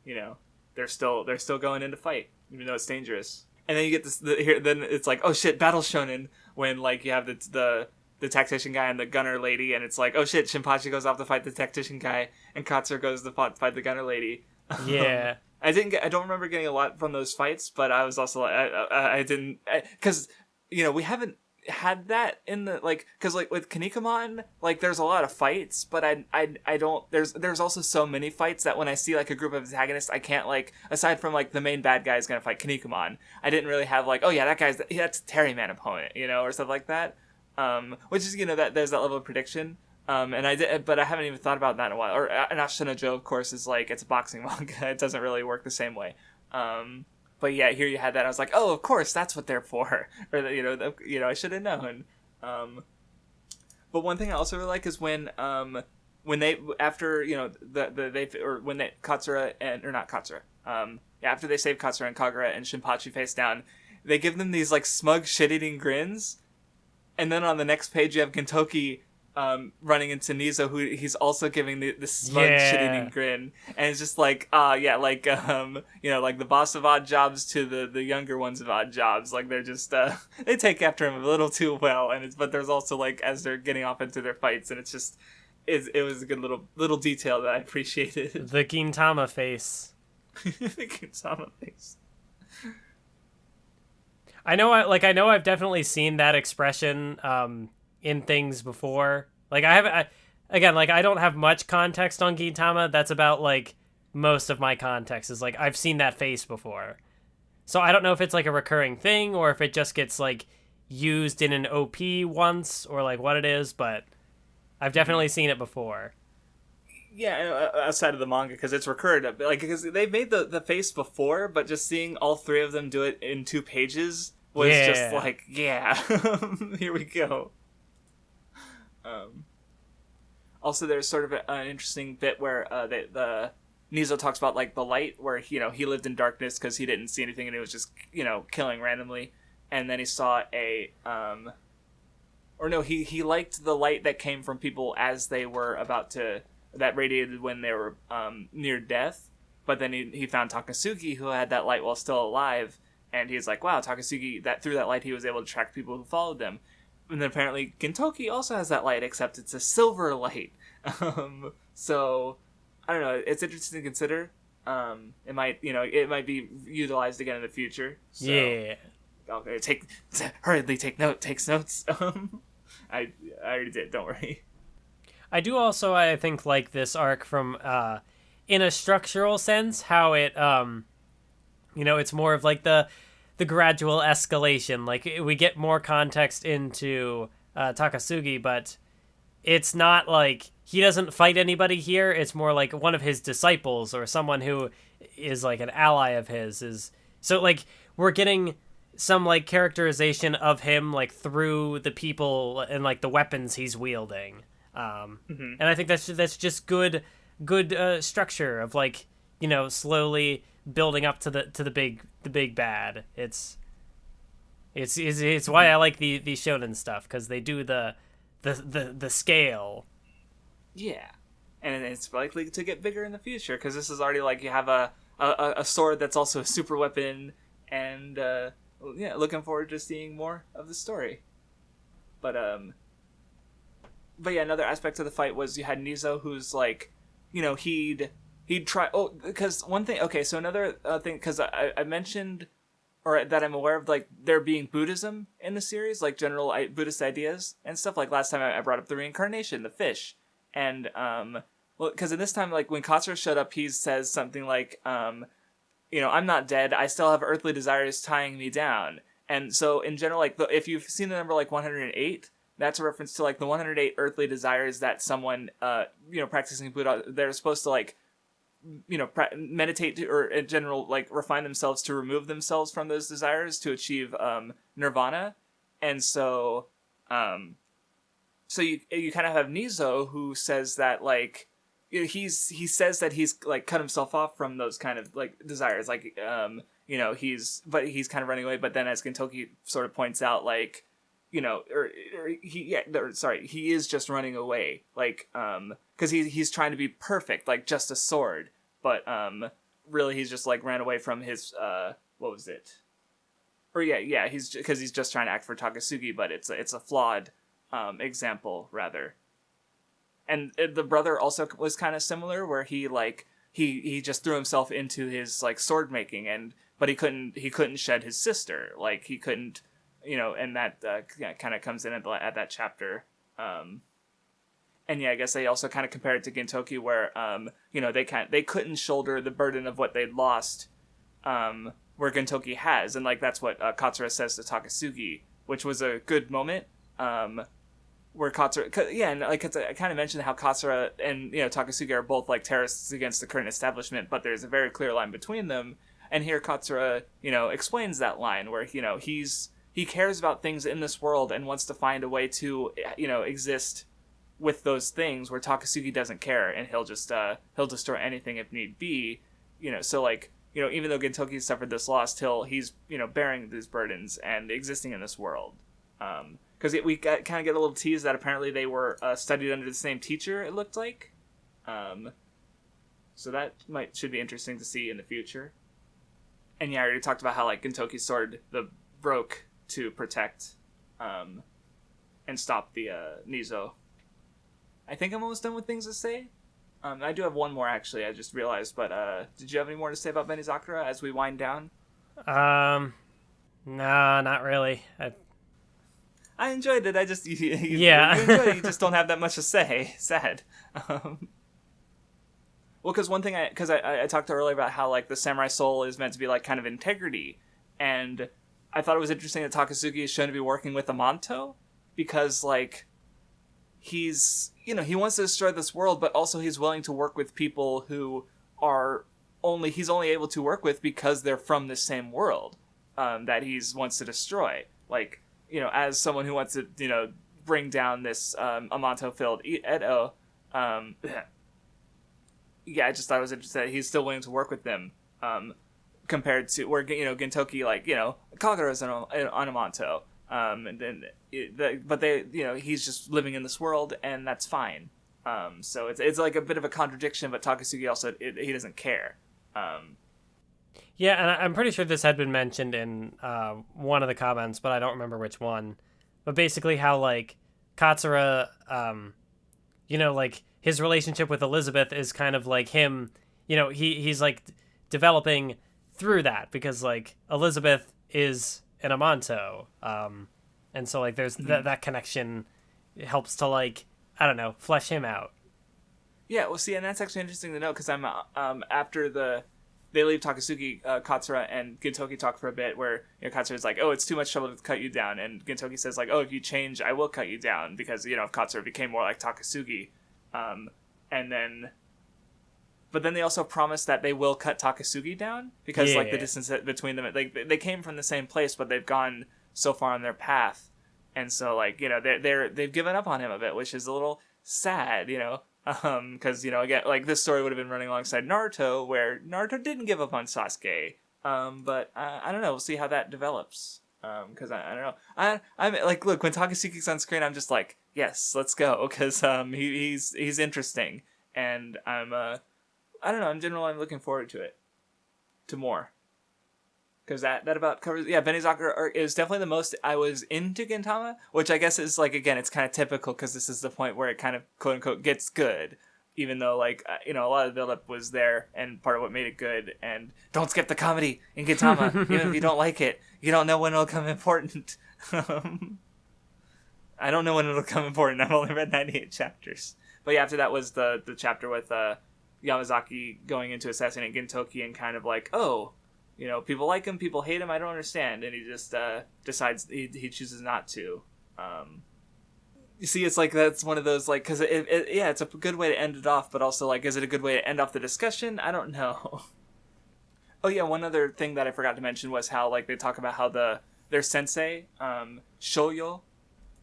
you know, they're still going in to fight even though it's dangerous. And then you get this then it's like, oh shit, battle shonen, when like you have the tactician guy and the gunner lady, and it's like, oh shit, Shinpachi goes off to fight the tactician guy and Katsura goes to fight the gunner lady. Yeah. I don't remember getting a lot from those fights, but I was also like, I didn't, because you know, we haven't had that in the like, because like with Kinnikuman, like there's a lot of fights, but I don't, there's also so many fights that when I see like a group of antagonists, I can't, like, aside from like the main bad guy is gonna fight Kinnikuman, I didn't really have like, oh yeah, that's a Terryman opponent, you know, or stuff like that, which is, you know, that there's that level of prediction. And I did, but I haven't even thought about that in a while. Or Anachronistic, of course, is like, it's a boxing manga. It doesn't really work the same way. But yeah, here you had that. I was like, oh, of course, that's what they're for. Or I should have known. But one thing I also really like is when they, after, you know, when they Katsura and, or not Katsura, after they save Katsura and Kagura and Shinpachi face down, they give them these like smug shit-eating grins, and then on the next page you have Gintoki running into Nizo, who he's also giving the smug shit-eating grin, and it's just like, you know, like the boss of Odd Jobs to the younger ones of Odd Jobs, like they're just they take after him a little too well, but there's also like, as they're getting off into their fights, and it's just it was a good little detail that I appreciated. The Gintama face. The Gintama face. I know I've definitely seen that expression in things before. Like I don't have much context on Gintama. That's about like most of my context is like I've seen that face before. So I don't know if it's like a recurring thing or if it just gets like used in an OP once or like what it is, but I've definitely seen it before. Yeah, outside of the manga, because it's recurred, like, because they've made the face before, but just seeing all three of them do it in 2 pages was just like, yeah, here we go. Also, there's sort of an interesting bit where the Nizo talks about like the light, where he lived in darkness because he didn't see anything and it was just killing randomly, and then he saw he liked the light that came from people as they were about to, that radiated when they were near death, but then he found Takasugi, who had that light while still alive, and he's like, wow, Takasugi, that through that light he was able to track people who followed them. And then apparently Gintoki also has that light, except it's a silver light. So I don't know, it's interesting to consider. It might be utilized again in the future. So, yeah. Okay, hurriedly takes notes. I already did, don't worry. I do also, I think, like this arc from in a structural sense, how it it's more of like the gradual escalation. Like we get more context into Takasugi, but it's not like he doesn't fight anybody here. It's more like one of his disciples or someone who is like an ally of his is. So like we're getting some like characterization of him like through the people and like the weapons he's wielding. And I think that's just good structure of like, slowly building up to the big bad. It's why I like the shonen stuff, because they do the scale. Yeah, and it's likely to get bigger in the future, because this is already like you have a sword that's also a super weapon, and looking forward to seeing more of the story. But yeah, another aspect of the fight was you had Nizo, who's like, he'd try. Oh, because one thing. Okay, so another thing, because I mentioned, or that I'm aware of, like there being Buddhism in the series, like general Buddhist ideas and stuff. Like last time I brought up the reincarnation, the fish, and because in this time, like when Katsura showed up, he says something like, I'm not dead. I still have earthly desires tying me down. And so in general, like if you've seen the number like 108. That's a reference to like the 108 earthly desires that someone, practicing Buddha, they're supposed to like, meditate or in general, like refine themselves to remove themselves from those desires to achieve nirvana. And so, you kind of have Nizo, who says that like, he says that he's like cut himself off from those kind of like desires, like, he's kind of running away. But then as Gintoki sort of points out, like, he is just running away, like, because he's trying to be perfect, like just a sword, but really he's just like ran away from his what was it? Or he's just trying to act for Takasugi, but it's a flawed example rather. And the brother also was kind of similar, where he just threw himself into his like sword making, but he couldn't shed his sister, like he couldn't, and that kind of comes in at that chapter. And yeah, I guess they also kind of compare it to Gintoki, where they couldn't shoulder the burden of what they'd lost, where Gintoki has, and like that's what Katsura says to Takasugi, which was a good moment. Where Katsura, and like I kind of mentioned how Katsura and Takasugi are both like terrorists against the current establishment, but there's a very clear line between them. And here Katsura, explains that line where he cares about things in this world and wants to find a way to exist with those things, where Takasugi doesn't care, and he'll destroy anything if need be. So like even though Gintoki suffered this loss, he's bearing these burdens and existing in this world. Because we kind of get a little tease that apparently they were studied under the same teacher, it looked like. So that should be interesting to see in the future. And yeah, I already talked about how like Gintoki's sword broke to protect and stop the Nizo. I think I'm almost done with things to say. I do have one more actually, I just realized, but did you have any more to say about Benizakura as we wind down? No, not really. I enjoyed it. I just you enjoyed it. You just don't have that much to say. Sad. Well, because one thing I talked earlier about how like the samurai soul is meant to be like kind of integrity, and I thought it was interesting that Takasugi is shown to be working with Amanto, because like he's he wants to destroy this world, but also he's willing to work with people who he's only able to work with because they're from the same world that he wants to destroy. Like, as someone who wants to, bring down this Amanto-filled Edo, I just thought it was interesting that he's still willing to work with them, compared to where, Gintoki, like, Kagura's on Amanto, and then, but they, he's just living in this world, and that's fine. So it's like a bit of a contradiction, but Takasugi also, he doesn't care. Yeah, and I'm pretty sure this had been mentioned in one of the comments, but I don't remember which one. But basically how, like, Katsura, like, his relationship with Elizabeth is kind of like him, he's, like, developing through that, because, like, Elizabeth is an Amanto. And so, like, there's that connection helps to, like, I don't know, flesh him out. Yeah, well, see, and that's actually interesting to know, because I'm, after they leave Takasugi, Katsura and Gintoki talk for a bit, where Katsura's like, oh, it's too much trouble to cut you down, and Gintoki says like, oh, if you change, I will cut you down, because if Katsura became more like Takasugi, but then they also promise that they will cut Takasugi down, because like the distance between them, like they came from the same place, but they've gone so far on their path, and so like they've given up on him a bit, which is a little sad, because again, like this story would have been running alongside Naruto, where Naruto didn't give up on Sasuke, but I don't know, we'll see how that develops, because I don't know, I'm like, look, when Takasugi's on screen, I'm just like, yes, let's go, because he's interesting, and I don't know, in general, I'm looking forward to more. Because that about covers... Yeah, Benizakura is definitely the most I was into Gintama, which I guess is, like, again, it's kind of typical, because this is the point where it kind of, quote-unquote, gets good. Even though, like, a lot of the build-up was there, and part of what made it good. And don't skip the comedy in Gintama. Even if you don't like it, you don't know when it'll come important. I don't know when it'll come important. I've only read 98 chapters. But yeah, after that was the chapter with Yamazaki going into assassinate Gintoki, and kind of like, oh... people like him, people hate him, I don't understand. And he just decides he chooses not to. You see, it's like, that's one of those, like, because it's a good way to end it off, but also, like, is it a good way to end off the discussion? I don't know. Oh yeah, one other thing that I forgot to mention was how, like, they talk about how their sensei, Shoyo,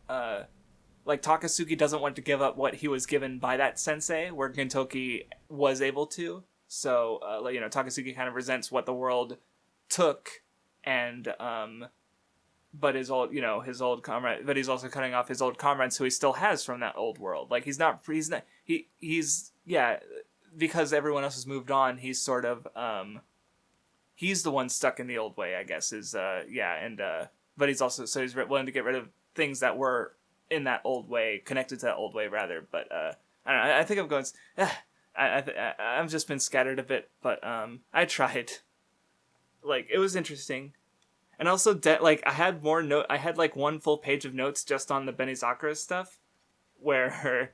like, Takasugi doesn't want to give up what he was given by that sensei, where Gintoki was able to. So, Takasugi kind of resents what the world took, and but his old comrade, but he's also cutting off his old comrades who he still has from that old world. Like he's because everyone else has moved on, he's sort of he's the one stuck in the old way, I guess, but he's also, so he's willing to get rid of things that were in that old way, connected to that old way rather. But I don't know, I think I'm going, I've just been scattered a bit, but I tried. Like, it was interesting. And also, I had like one full page of notes just on the Benizakura stuff, where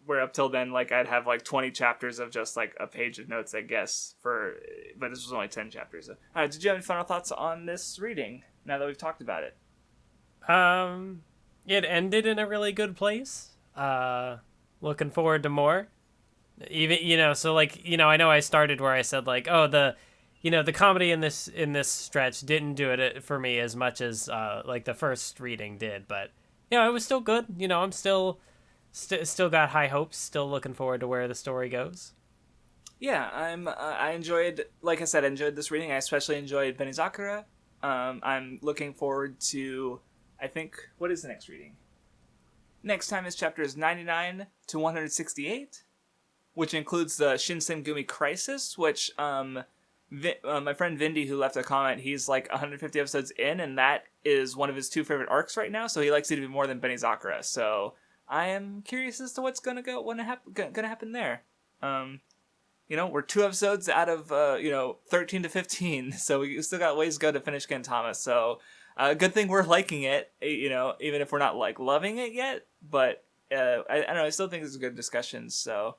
where up till then, like, I'd have like 20 chapters of just like a page of notes, I guess, but this was only 10 chapters. So, did you have any final thoughts on this reading now that we've talked about it? It ended in a really good place. Looking forward to more. Even, so like, I know I started where I said like, oh, the comedy in this stretch didn't do it for me as much as like the first reading did, but it was still good. I'm still got high hopes, still looking forward to where the story goes. Yeah, I enjoyed, like I said, I enjoyed this reading. I especially enjoyed Benizakura. I'm looking forward to, I think, what is the next reading? Next time is chapters 99 to 168, which includes the Shinsengumi Crisis, which my friend Vindy, who left a comment, he's like 150 episodes in, and that is one of his 2 favorite arcs right now, so he likes it even more than Benizakura. So I am curious as to what's gonna happen there. We're 2 episodes out of 13 to 15, so we still got ways to go to finish Gintama. So good thing we're liking it, even if we're not like loving it yet. But I don't know, I still think it's a good discussion. So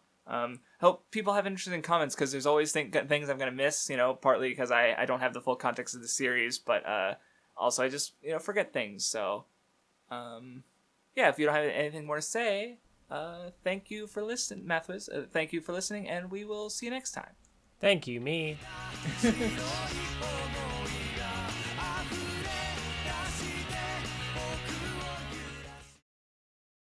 hope people have interesting comments, because there's always things I'm gonna miss. Partly because I don't have the full context of the series, but also I just forget things. So if you don't have anything more to say, thank you for listening, Mathwiz. Thank you for listening, and we will see you next time. Thank you, me.